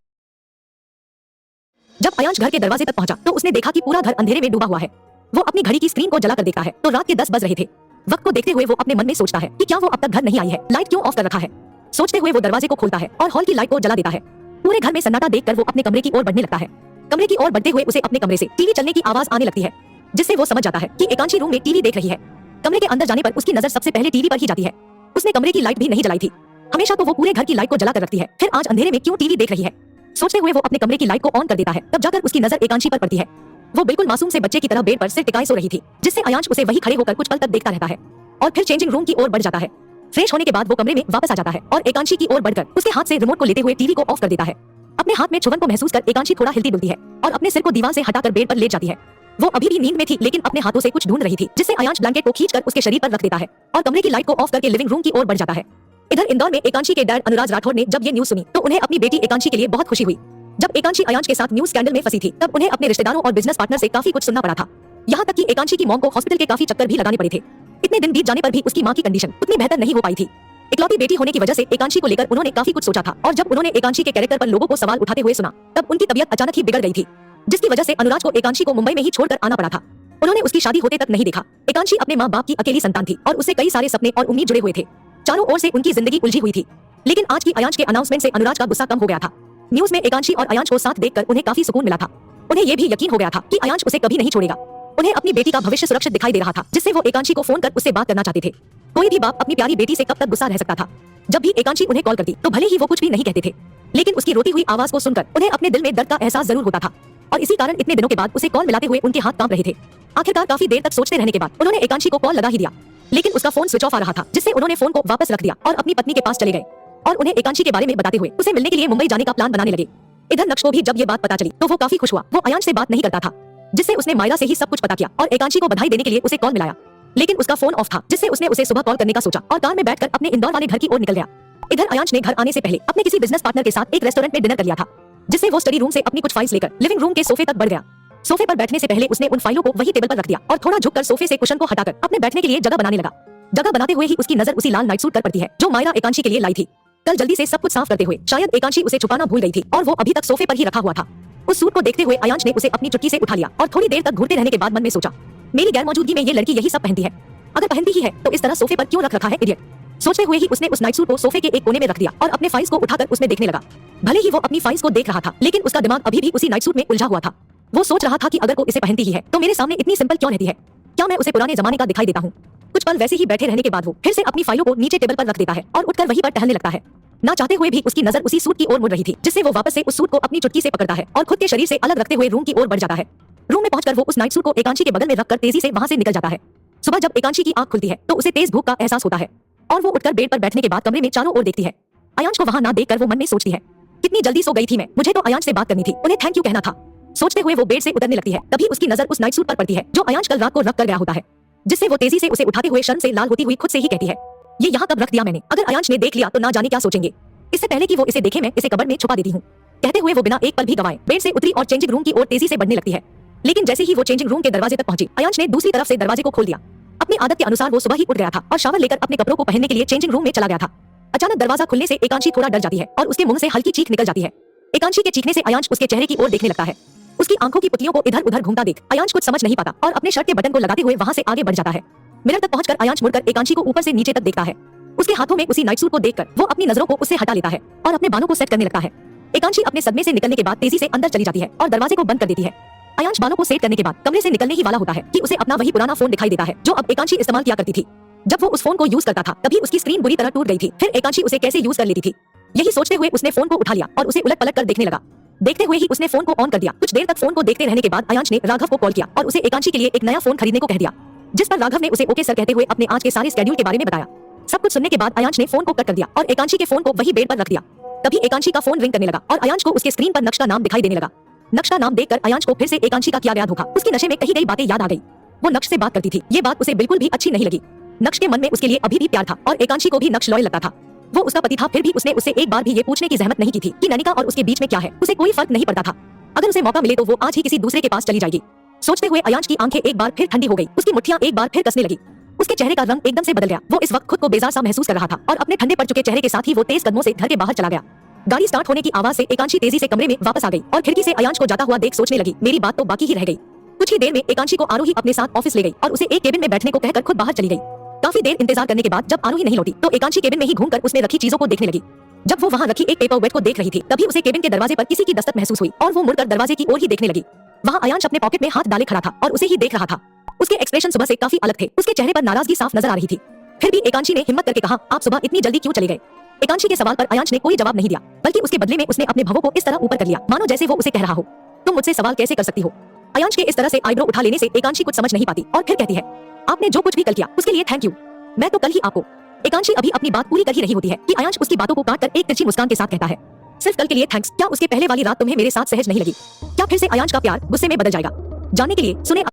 S1: जब अयांश घर के दरवाजे तक पहुंचा तो उसने देखा कि पूरा घर अंधेरे में डूबा हुआ है। वो अपनी घड़ी की स्क्रीन को जलाकर देखता है तो रात के 10 बज रहे थे। वक्त को देखते हुए वो अपने मन में सोचता है कि क्या वो अब तक घर नहीं आई है, लाइट क्यों ऑफ कर रखा है। सोचते हुए वो दरवाजे को खोलता है और हॉल की लाइट को जला देता है। पूरे घर में सन्नाटा देखकर वो अपने कमरे की ओर बढ़ने लगता है। कमरे की ओर बढ़ते हुए उसे अपने कमरे से टीवी चलने की आवाज आने लगती है, जिससे वो समझ जाता है कि एकांशी रूम में टीवी देख रही है। कमरे के अंदर जाने पर उसकी नजर सबसे पहले टीवी पर ही जाती है। उसने कमरे की लाइट भी नहीं जलाई थी। हमेशा तो वो पूरे घर की लाइट को जला कर रखती है, फिर आज अंधेरे में क्यों टीवी देख रही है। सोचते हुए वो अपने कमरे की लाइट को ऑन कर देता है। तब जाकर उसकी नजर एकांशी पर पड़ती है। वो बिल्कुल मासूम से बच्चे की तरह बेड पर सिर टिकाए सो रही थी, जिससे अयांश उसे वही खड़े होकर कुछ पल तक देखता रहता है और फिर चेंजिंग रूम की ओर बढ़ जाता है। फ्रेश होने के बाद वो कमरे में वापस आ जाता है और एकांशी की ओर बढ़कर उसके हाथ से रिमोट को लेते हुए टीवी को ऑफ कर देता है। अपने हाथ में छुवन को महसूस कर एकांशी थोड़ा हिलती डुलती है और अपने सिर को दीवार से हटाकर बेड पर लेट जाती है। वो अभी भी नींद में थी, लेकिन अपने हाथों से कुछ ढूंढ रही थी, जिससे अयांश ब्लैंकेट को खींचकर उसके शरीर पर रख देता है और कमरे की लाइट को ऑफ करके लिविंग रूम की ओर बढ़ जाता है। इधर इंदौर में एकांशी के डैड अनुराज राठौर ने जब ये न्यूज सुनी तो उन्हें अपनी बेटी एकांशी के लिए बहुत खुशी हुई। जब एकांशी अयांश के साथ न्यूज स्कैंडल में फंसी थी तब उन्हें अपने रिश्तेदारों और बिजनेस पार्टनर से काफी कुछ सुनना पड़ा था। यहाँ तक कि एकांशी की मॉम को हॉस्पिटल के काफी चक्कर भी लगाने पड़े थे। इतने दिन बीत जाने पर भी उसकी माँ की कंडीशन उतनी बेहतर नहीं हो पाई थी। इकलौती बेटी होने की वजह से एकांशी को लेकर उन्होंने काफी कुछ सोचा था और जब उन्होंने एकांशी के कैरेक्टर पर लोगों को सवाल उठाते हुए सुना तब उनकी तबीयत अचानक ही बिगड़ गई थी, जिसकी वजह से अनुराज को एकांशी को मुंबई में ही छोड़कर आना पड़ा था। उन्होंने उसकी शादी होते तक नहीं देखा। एकांशी अपने माँ बाप की अकेली संतान थी और उससे कई सारे सपने और उम्मीद जुड़े हुए थे। चारों ओर से उनकी जिंदगी उलझी हुई थी। लेकिन आज की अयांश के अनाउंसमेंट से अनुराज का गुस्सा कम हो गया था। न्यूज में एकांशी और अयांश को साथ देखकर उन्हें काफी सुकून मिला था। उन्हें ये भी यकीन हो गया था कि अयांश उसे कभी नहीं छोड़ेगा। उन्हें अपनी बेटी का भविष्य सुरक्षित दिखाई दे रहा था, जिससे वो एकांशी को फोन कर उससे बात करना चाहते थे। कोई भी बाप अपनी प्यारी बेटी से कब तक गुस्सा रह सकता था। जब भी एकांशी उन्हें कॉल करती तो भले ही वो कुछ भी नहीं कहते थे, लेकिन उसकी रोती हुई आवाज को सुनकर उन्हें अपने दिल में दर्द का एहसास जरूर होता था और इसी कारण इतने दिनों के बाद उसे कॉल मिलाते हुए उनके हाथ कांप रहे थे। आखिरकार काफी देर तक सोचते रहने के बाद उन्होंने एकांशी को कॉल लगा ही दिया, लेकिन उसका फोन स्विच ऑफ आ रहा था, जिससे उन्होंने फोन को वापस रख दिया और अपनी पत्नी के पास चले गए और उन्हें एकांशी के बारे में बताते हुए उसे मिलने के लिए मुंबई जाने का प्लान बनाने लगे। इधर नक्श को भी जब ये बात पता चली तो वो काफी खुश हुआ। वो अयांश से बात नहीं करता था, जिससे उसने मायरा से ही सब कुछ पता किया और एकांशी को बधाई देने के लिए उसे कॉल मिलाया, लेकिन उसका फोन ऑफ था, जिससे उसने उसे सुबह कॉल करने का सोचा और कार में बैठकर अपने इंदौर वाले घर की ओर निकल गया। इधर अयांश ने घर आने से पहले अपने किसी बिजनेस पार्टनर के साथ एक रेस्टोरेंट में डिनर कर लिया था, जिससे वो स्टडी रूम से अपनी कुछ फाइल्स लेकर लिविंग रूम के सोफे तक बढ़ गया। सोफे पर बैठने से पहले उसने उन फाइलों को वही टेबल पर रख दिया और थोड़ा झुककर सोफे से कुशन को हटाकर अपने बैठने के लिए जगह बनाने लगा। जगह बनाते हुए ही उसकी नजर उसी लाल नाइट सूट पर पड़ती है जो मायरा एकांशी के लिए लाई थी। कल जल्दी से सब कुछ साफ करते हुए शायद एकांशी उसे छुपाना भूल गई थी और वो अभी तक सोफे पर ही रखा हुआ था। उस सूट को देखते हुए अयांश ने उसे अपनी चुटकी से उठा लिया और थोड़ी देर तक घूरते रहने के बाद मन में सोचा, मेरी गैर मौजूदगी में ये लड़की यही सब पहनती है। अगर पहनती ही है तो इस तरह सोफे पर क्यों रख रखा है, इडियट। सोचते हुए ही उसने उस नाइट सूट को सोफे के एक कोने में रख दिया और अपने फाइल्स को उठाकर उसमें देखने लगा। भले ही वो अपनी फाइल्स को देख रहा था, लेकिन उसका दिमाग अभी भी उसी नाइट सूट में उलझा हुआ था। वो सोच रहा था कि अगर वो इसे पहनती ही है तो मेरे सामने इतनी सिंपल क्यों रहती है। क्या मैं उसे पुराने जमाने का दिखाई देता हूँ। कुछ पल वैसे ही बैठे रहने के बाद वो फिर से अपनी फाइलों को नीचे टेबल पर रख देता है और उठकर वहीं पर टहलने लगता है। ना चाहते हुए भी उसकी नजर उसी सूट की ओर मुड़ रही थी, जिससे वो वापस से उस सूट को अपनी चुटकी से पकड़ता है और खुद के शरीर से अलग रखते हुए रूम की ओर बढ़ जाता है। रूम में पहुंचकर वो उस नाइट सूट को एकांशी के बगल में रखकर तेजी से वहां से निकल जाता है। सुबह जब एकांशी की आंख खुलती है तो उसे तेज भूख का एहसास होता है। और वो उठकर बेड पर बैठने के बाद कमरे में चारों ओर देखती है। अयांश को वहां ना देखकर वो मन में सोचती है, कितनी जल्दी सो गई थी मैं, मुझे तो अयांश से बात करनी थी, उन्हें थैंक यू कहना था। सोचते हुए वो बेड से उतरने लगती है। तभी उसकी नजर उस नाइट सूट पर पड़ती है जो अयांश कल रात को रख कर गया होता है, जिससे वो तेजी से उसे उठाते हुए शर्म से लाल होती हुई खुद से ही कहती है, ये यहाँ कब रख दिया मैंने, अगर अयांश ने देख लिया तो ना जाने क्या सोचेंगे, इससे पहले कि वो इसे देखे मैं इसे कबर्ड में छुपा देती हूँ। कहते हुए वो बिना एक पल भी गवाए बेड से उतरी और चेंजिंग रूम की ओर तेजी से बढ़ने लगती है। लेकिन जैसे ही वो चेंजिंग रूम के दरवाजे तक पहुंची, अयांश ने दूसरी तरफ से दरवाजे को खोल दिया। अपनी आदत के अनुसार वो सुबह ही उठ गया था और शावर लेकर अपने कपड़ों को पहनने के लिए चेंजिंग रूम में चला गया था। अचानक दरवाजा खुलने से एकांशी थोड़ा डर जाती है और उसके मुंह से हल्की चीख निकल जाती है। एकांशी के चीखने से अयांश उसके चेहरे की ओर देखने लगता है। उसकी आंखों की पुतलियों को इधर उधर घूमता देख अयांश कुछ समझ नहीं पाता और अपने शर्ट के बटन को लगाते हुए वहां से आगे बढ़ जाता है। मिरर तक पहुंचकर अयांश मुड़कर एकांशी को ऊपर से नीचे तक देखता है। उसके हाथों में उसी नाइट सूट को देखकर वो अपनी नजरों को उससे हटा लेता है और अपने बालों को सेट करने लगता है। एकांशी अपने सदमे से निकलने के बाद तेजी से अंदर चली जाती है और दरवाजे को बंद कर देती है। अयांश बालों को सेट करने के बाद कमरे से निकलने ही वाला होता है कि उसे अपना वही पुराना फोन दिखाई देता है जो अब एकांशी इस्तेमाल किया करती थी। जब वो उस फोन को यूज करता था तभी उसकी स्क्रीन बुरी तरह टूट गई थी, फिर एकांशी उसे कैसे यूज कर लेती थी, यही सोचते हुए उसने फोन को उठा लिया और उसे उलट पलट कर देखने लगा। देखते हुए ही उसने फोन को ऑन कर दिया। कुछ देर तक फोन को देखते रहने के बाद अयांश ने राघव को कॉल किया और उसे एकांशी के लिए एक नया फोन खरीदने को कह दिया, जिस पर राघव ने उसे ओके सर कहते हुए अपने आज के सारे स्केड्यूल के बारे में बताया। सब कुछ सुनने के बाद अयांश ने फोन को कट कर दिया और एकांशी के फोन को वही बेड पर रख दिया। तभी एकांशी का फोन रिंग करने लगा और अयांश को उसके स्क्रीन पर नक्श का नाम दिखाई देने लगा। नक्श का नाम देखकर अयांश को फिर से एकांशी का किया गया धोखा, उसकी नशे में कही गई बातें याद आ गई। वो नक्श से बात करती थी, ये बात उसे बिल्कुल भी अच्छी नहीं लगी। नक्श के मन में उसके लिए अभी भी प्यार था और एकांशी को भी नक्श लॉयल लगता था। वो उसका पति था, फिर भी उसने उससे एक बार भी ये पूछने की जहमत नहीं की थी कि नैनिका और उसके बीच में क्या है। उसे कोई फर्क नहीं पड़ता था। अगर उसे मौका मिले तो वो आज ही किसी दूसरे के पास चली जाएगी। सोचते हुए अयांश की आंखें एक बार फिर ठंडी हो गई, उसकी मुट्ठियां एक बार फिर कसने लगी। उसके चेहरे का रंग एकदम से बदल गया। वो इस वक्त खुद को बेजार सा महसूस कर रहा था और अपने ठंडे पड़ चुके चेहरे के साथ ही वो तेज कदमों से घर के बाहर चला गया। गाड़ी स्टार्ट होने की आवाज से एकांशी तेजी से कमरे में वापस आ गई और खिड़की से अयांश को जाता हुआ देख सोचने लगी, मेरी बात तो बाकी ही रह गई। कुछ ही देर में एकांशी को आरोही अपने साथ ऑफिस ले गई और उसे एक केबिन में बैठने को कहकर खुद बाहर चली गई। काफी देर इंतजार करने के बाद जब आरोही नहीं लौटी तो एकांशी केबिन में ही घूमकर उसने रखी चीजों को देखने लगी। जब वो वहां रखी एक पेपर वेट को देख रही थी तभी उसे केबिन के दरवाजे पर किसी की दस्तक महसूस हुई और वो मुड़कर दरवाजे की ओर ही देखने लगी। वहां अयांश अपने पॉकेट में हाथ डाले खड़ा था और उसे ही देख रहा था। उसके एक्सप्रेशन सुबह से काफी अलग थे, उसके चेहरे पर नाराजगी साफ नजर आ रही थी। फिर भी एकांशी ने हिम्मत करके कहा, आप सुबह इतनी जल्दी क्यों चले गए? एकांशी के सवाल पर अयांश ने कोई जवाब नहीं दिया, बल्कि उसके बदले में उसने अपने भवों को इस तरह ऊपर कर लिया मानो जैसे वो उसे कह रहा हो, तुम मुझसे सवाल कैसे कर सकती हो? अयांश के इस तरह से आईब्रो उठा लेने से एकांशी कुछ समझ नहीं पाती और फिर कहती है, आपने जो कुछ भी कल किया उसके लिए थैंक यू, मैं तो कल ही आपको। एकांशी अभी अपनी बात पूरी कर ही रही होती है कि अयांश उसकी बातों को काटकर एक तिरछी मुस्कान के साथ कहता है, सिर्फ कल के लिए थैंक्स। क्या उसके पहले वाली रात तुम्हें मेरे साथ सहज नहीं लगी? क्या फिर से अयांश का प्यार गुस्से में बदल जाएगा? जानने के लिए सुने।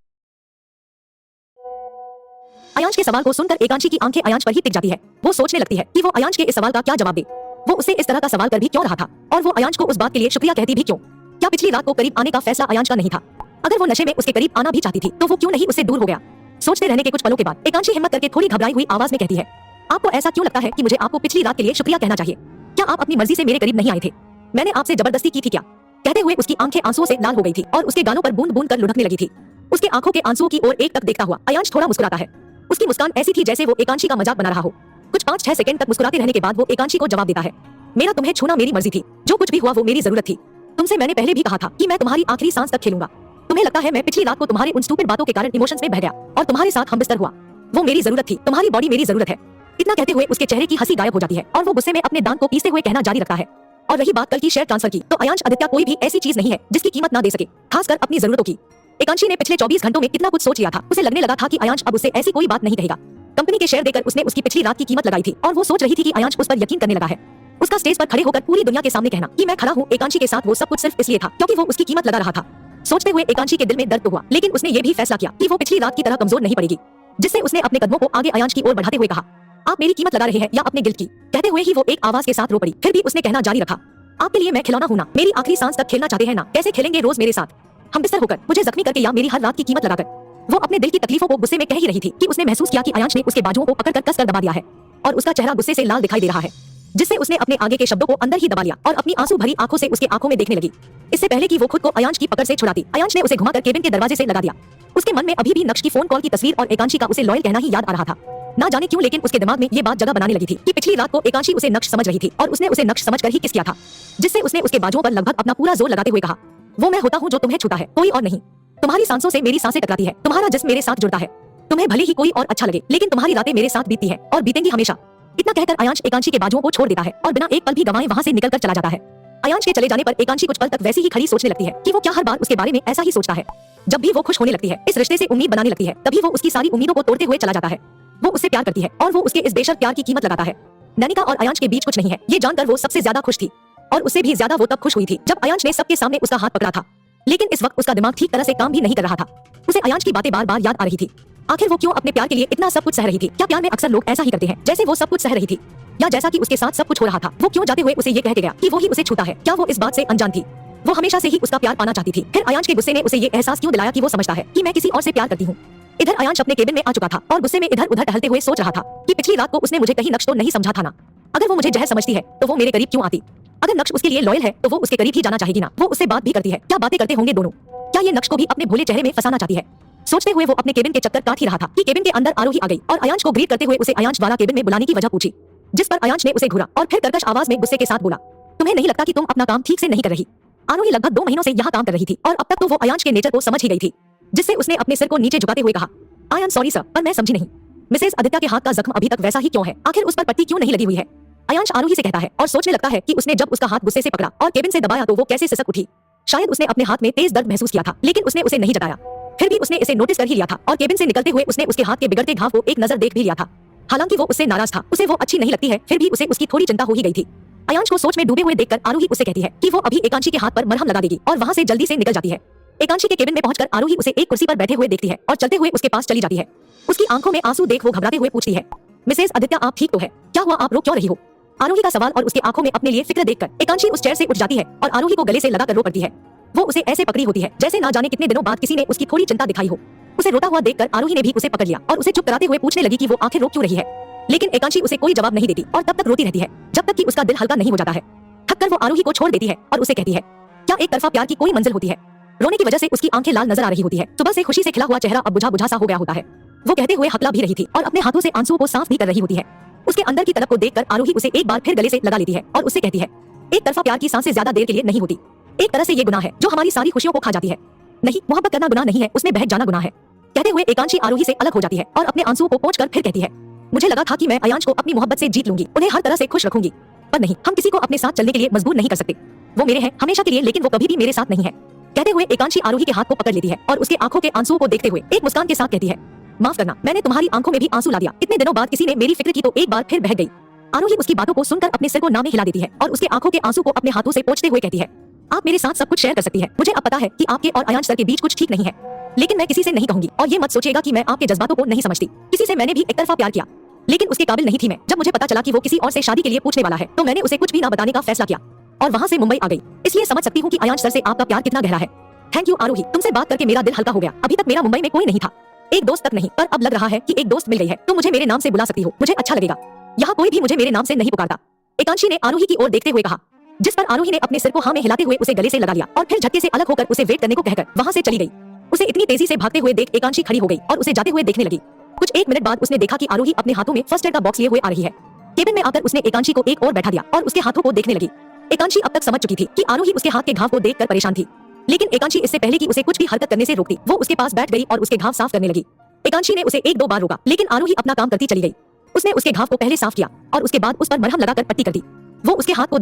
S1: अयांश के सवाल को सुनकर एकांशी की आंखें अयांश पर ही टिक जाती है। वो सोचने लगती है कि वो अयांश के इस सवाल का क्या जवाब दे। वो उसे इस तरह का सवाल कर भी क्यों रहा था और वो अयांश को उस बात के लिए शुक्रिया कहती भी क्यों? क्या पिछली रात को करीब आने का फैसला अयांश का नहीं था? अगर वो नशे में उसके करीब आना भी चाहती थी तो वो क्यों नहीं उससे दूर हो गया? सोचते रहने के कुछ पलों के बाद एकांशी हिम्मत करके थोड़ी घबराई हुई आवाज में कहती है, आपको ऐसा क्यों लगता है कि मुझे आपको पिछली रात के लिए शुक्रिया कहना चाहिए? क्या आप अपनी मर्जी से मेरे करीब नहीं आए थे? मैंने आपसे जबरदस्ती की थी क्या? कहते हुए उसकी आंखें आंसुओं से लाल हो गई थी और उसके गालों पर बूंद बूंद कर लुढ़कने लगी थी। उसके आंखों के आंसुओं की ओर एक तक देखता हुआ अयांश थोड़ा मुस्कुराता है। उसकी मुस्कान ऐसी थी जैसे वो एकांशी का मजाक बना रहा हो। कुछ 5-6 सेकंड तक मुस्कुराते रहने के बाद वो एकांशी को जवाब देता है, मेरा तुम्हें छूना मेरी मर्जी थी, जो कुछ भी हुआ वो मेरी जरूरत थी। तुमसे मैंने पहले भी कहा था कि मैं तुम्हारी आखिरी सांस तक खेलूंगा। तुम्हें लगता है मैं पिछली रात को तुम्हारे उन स्टूपिड बातों के कारण इमोशंस में बह गया और तुम्हारे साथ हमबिस्तर हुआ। वो मेरी जरूरत थी, तुम्हारी बॉडी मेरी जरूरत है। इतना कहते हुए उसके चेहरे की हंसी गायब हो जाती है और वो गुस्से में अपने दांत को पीसते हुए कहना जारी रखता है, और रही बात कल की शेयर ट्रांसफर की, तो अयांश आदित्य कोई भी ऐसी चीज नहीं है जिसकी कीमत ना दे सके, खासकर अपनी जरूरतों की। एकांशी ने पिछले 24 घंटों में कितना कुछ सोच लिया था। उसे लगने लगा था कि अयांश अब उससे ऐसी कोई बात नहीं कहेगा। कंपनी के शेयर देकर उसने उसकी पिछली रात की कीमत लगाई थी और वो सोच रही थी कि अयांश उस पर यकीन करने लगा है। उसका स्टेज पर खड़े होकर पूरी दुनिया के सामने कहना कि मैं खड़ा हूँ एकांशी के साथ, वो सब कुछ सिर्फ इसलिए था क्योंकि वो उसकी कीमत लगा रहा था। सोचते हुए एकांशी के दिल में दर्द तो हुआ, लेकिन उसने ये भी फैसला किया कि वो पिछली रात की तरह कमजोर नहीं पड़ेगी। जिससे उसने अपने कदमों को आगे अयांश की ओर बढ़ाते हुए कहा, आप मेरी कीमत लगा रहे हैं या अपने गिल्ट की? कहते हुए ही वो एक आवाज के साथ रो पड़ी। फिर भी उसने कहना जारी रखा, आपके लिए मैं खिलौना हूं ना, मेरी आखिरी सांस तक खेलना चाहते हैं ना, कैसे खेलेंगे रोज मेरे साथ, हम बिस्तर होकर, मुझे जख्मी करके या मेरी हर रात की कीमत लगाकर? वो अपने दिल की तकलीफों को गुस्से में कह ही रही थी कि उसने महसूस किया कि अयांश ने उसके बाजुओं को पकड़कर कसकर दबा दिया है और उसका चेहरा गुस्से से लाल दिखाई दे रहा है, जिससे उसने अपने आगे के शब्दों को अंदर ही दबा लिया और अपनी आंसू भरी आंखों से उसके आंखों में देखने लगी। इससे पहले कि वो खुद को अयांश की पकड़ से छुड़ाती, अयांश ने उसे घुमाकर केबिन के दरवाजे से लगा दिया। उसके मन में अभी भी नक्श की फोन कॉल की तस्वीर और एकांशी का उसे लॉयल कहना ही याद आ रहा था। ना जाने क्यों, लेकिन उसके दिमाग में ये बात जगह बनाने लगी थी कि पिछली रात को एकांशी उसे नक्श समझ रही थी और उसने उसे नक्श समझकर ही किस किया था, जिससे उसने उसके बाजुओं पर लगभग अपना पूरा जोर लगाते हुए कहा, वो मैं होता हूँ जो तुम्हें छूता है, कोई और नहीं। तुम्हारी सांसों से मेरी सांसें टकराती है, तुम्हारा जिस्म मेरे साथ जुड़ता है। तुम्हें भले ही कोई और अच्छा लगे, लेकिन तुम्हारी रातें मेरे साथ बीतती है और बीतेंगी हमेशा। इतना कहकर अयांश एकांशी के बाजुओं को छोड़ देता है और बिना एक पल भी गंवाए वहां से निकलकर चला जाता है। अयांश के चले जाने पर एकांशी कुछ पल तक वैसी ही खड़ी सोचने लगती है कि वो क्या हर बार उसके बारे में ऐसा ही सोचता है। जब भी वो खुश होने लगती है, इस रिश्ते से उम्मीद बनाने लगती है, तभी वो उसकी सारी उम्मीदों को तोड़ते हुए चला जाता है। वो उससे प्यार करती है और वो उसके इस बेशर्त प्यार की कीमत लगाता है। नैनिका और अयांश के बीच कुछ नहीं है, ये जानकर वो सबसे ज्यादा खुश थी और उससे भी ज्यादा वो तब खुश हुई थी जब अयांश ने सबके सामने उसका हाथ पकड़ा था। लेकिन इस वक्त उसका दिमाग ठीक तरह से काम भी नहीं कर रहा था। उसे अयांश की बातें बार बार याद आ रही थी। आखिर वो क्यों अपने प्यार के लिए इतना सब कुछ सह रही थी? क्या प्यार में अक्सर लोग ऐसा ही करते हैं जैसे वो सब कुछ सह रही थी, या जैसा कि उसके साथ सब कुछ हो रहा था वो क्यों जाते हुए उसे ये कह के गया कि वो ही उसे छूता है? क्या वो इस बात से अनजान थी? वो हमेशा से ही उसका प्यार पाना चाहती थी। फिर अयांश के गुस्से ने उसे ये एहसास क्यों दिलाया कि वो समझता है कि मैं किसी और से प्यार करती हूँ। इधर अयांश अपने केबिन में आ चुका था और गुस्से में इधर उधर टहलते हुए सोच रहा था कि पिछली रात को उसने मुझे कहीं नक्श तो नहीं समझा था ना। अगर वो मुझे जहर समझती है तो वो मेरे करीब क्यों आती? अगर नक्श उसके लिए लॉयल है तो वो उसके करीब ही जाना चाहेगी ना। वो उससे बात भी करती है, क्या बातें करते होंगे दोनों? क्या ये नक्श को भी अपने भोले चेहरे में फंसाना चाहती है? सोचते हुए वो अपने केबिन के चक्कर काट ही रहा था कि केबिन के अंदर आरोही आ गई और अयांश को ग्रीट करते हुए उसे अयांश द्वारा केबिन में बुलाने की वजह पूछी, जिस पर अयांश ने उसे घूरा और फिर कर्कश आवाज में गुस्से के साथ बोला, तुम्हें नहीं लगता कि तुम अपना काम ठीक से नहीं कर रही? आरोही लगभग 2 महीनों से यहाँ काम कर रही थी और अब तक तो वो अयांश के नेचर को समझ ही गई थी, जिससे उसने अपने सिर को नीचे झुकाते हुए कहा, आई एम सॉरी सर, पर मैं समझी नहीं। मिसेस आदित्य के हाथ का जख्म अभी तक वैसा ही क्यों है? आखिर उस पर पट्टी क्यों नहीं लगी हुई है? अयांश आरोही से कहता है और सोचने लगता है कि उसने जब उसका हाथ गुस्से से पकड़ा और केबिन से दबाया तो वो कैसे सिसक उठी। शायद उसने अपने हाथ में तेज दर्द महसूस किया था, लेकिन उसने उसे नहीं जताया। फिर भी उसने इसे नोटिस कर ही लिया था और केबिन से निकलते हुए उसने उसके हाथ के बिगड़ते घाव को एक नजर देख भी लिया था। हालांकि वो उससे नाराज था, उसे वो अच्छी नहीं लगती है, फिर भी उसे उसकी थोड़ी चिंता हो ही गई थी। अयांश को सोच में डूबे हुए देखकर आरोही उसे कहती है कि वो अभी एकांशी के हाथ पर मरहम लगा देगी और वहां से जल्दी से निकल जाती है। एकांशी के केबिन में पहुंचकर आरोही उसे एक कुर्सी पर बैठे हुए देखती है और चलते हुए उसके पास चली जाती है। उसकी आंखों में आंसू देख वो घबराते हुए पूछती है, मिसेस आदित्य आप ठीक तो है? क्या हुआ, आप रो क्यों रही हो? आरोही का सवाल और उसके आंखों में अपने लिए फिक्र देखकर एकांशी उस चेयर से उठ जाती है और आरोही को गले से लगाकर रो पड़ती है। वो उसे ऐसे पकड़ी होती है जैसे ना जाने कितने दिनों बाद किसी ने उसकी थोड़ी चिंता दिखाई हो। उसे रोता हुआ देखकर आरोही ने भी उसे पकड़ लिया और उसे चुप कराते हुए पूछने लगी कि वो आखिर रो क्यों रही है। लेकिन एकांशी उसे कोई जवाब नहीं देती और तब तक रोती रहती है जब तक कि उसका दिल हल्का नहीं हो जाता है। थककर वो आरोही को छोड़ देती है और उसे कहती है, क्या एक तरफा प्यार की कोई मंजिल होती है? रोने की वजह से उसकी आंखें लाल नजर आ रही होती है। सुबह से खुशी से खिला हुआ चेहरा अब बुझा बुझा सा हो गया होता है। वो कहते हुए हकला भी रही थी और अपने हाथों से आंसुओं को साफ भी कर रही होती है। उसके अंदर की तरफ को देखकर आरोही उसे एक बार फिर गले से लगा लेती है और उससे कहती है, एक तरफा प्यार की सांसें ज्यादा देर के लिए नहीं होती। एक तरह से ये गुनाह है जो हमारी सारी खुशियों को खा जाती है। नहीं, मोहब्बत करना गुनाह नहीं है, उसमें बहक जाना गुनाह है। कहते हुए एकांशी आरोही से अलग हो जाती है और अपने आंसुओं को पोंछकर फिर कहती है, मुझे लगा था कि मैं अयांश को अपनी मोहब्बत से जीत लूंगी, उन्हें हर तरह से खुश रखूंगी, पर नहीं, हम किसी को अपने साथ चलने के लिए मजबूर नहीं कर सकते। वो मेरे हैं हमेशा के लिए, लेकिन वो कभी भी मेरे साथ नहीं है। कहते हुए एकांशी आरोही के हाथ को पकड़ लेती है और उसके आंखों के आंसुओं को देखते हुए एक मुस्कान के साथ कहती है, माफ करना, मैंने तुम्हारी आंखों में भी आंसू ला दिया। इतने दिनों बाद किसी ने मेरी फिक्र की तो एक बार फिर बह गई। आरोही उसकी बातों को सुनकर अपने सिर को नामे हिला देती है और उसके आंखों के आंसू को अपने हाथों से पोंछते हुए कहती है, आप मेरे साथ सब कुछ शेयर कर सकती है। मुझे अब पता है कि आपके और अयांश सर के बीच कुछ ठीक नहीं है, लेकिन मैं किसी से नहीं कहूंगी और ये मत सोचिएगा कि मैं आपके जज्बातों को नहीं समझती। किसी से मैंने भी एक तरफा प्यार किया, लेकिन उसके काबिल नहीं थी मैं। जब मुझे पता चला कि वो किसी और से शादी के लिए पूछने वाला है तो मैंने उसे कुछ भी ना बताने का फैसला किया और वहां से मुंबई आ गई। इसलिए समझ सकती हूँ कि अयांश सर से आपका प्यार कितना गहरा है। थैंक यू आरोही, तुमसे बात करके मेरा दिल हल्का हो गया। अभी तक मेरा मुंबई में कोई नहीं था, एक दोस्त तक नहीं, पर अब लग रहा है कि एक दोस्त मिल गई है। तुम मुझे मेरे नाम से बुला सकती हो, मुझे अच्छा लगेगा। यहाँ कोई भी मुझे मेरे नाम से नहीं पुकारता। एकांशी ने आरोही की ओर देखते हुए कहा, जिस पर आरोही ने अपने सिर को हाँ में हिलाते हुए उसे गले से लगा लिया और फिर झटके से अलग होकर उसे वेट करने को कहकर वहां से चली गई। उसे इतनी तेजी से भागते हुए देख एकांशी खड़ी हो गई और उसे जाते हुए देखने लगी। कुछ 1 मिनट बाद उसने देखा कि आरोही अपने हाथों में फर्स्ट एड का बॉक्स लिए हुए आ रही है। केबिन में आकर उसने एकांशी को एक और बैठा दिया और उसके हाथों को देखने लगी। एकांशी अब तक समझ चुकी थी कि आरोही उसके हाथ के घाव को देखकर परेशान थी, लेकिन एकांशी इससे पहले कि उसे कुछ भी हरकत करने से रोकती, वो उसके पास बैठ गई और उसके घाव साफ करने लगी। एकांशी ने उसे 1-2 बार रोका, लेकिन आरोही अपना काम करती चली गई। उसने उसके घाव को पहले साफ किया और उसके बाद उस पर मरहम लगाकर पट्टी कर दी। वो उसके हाथ को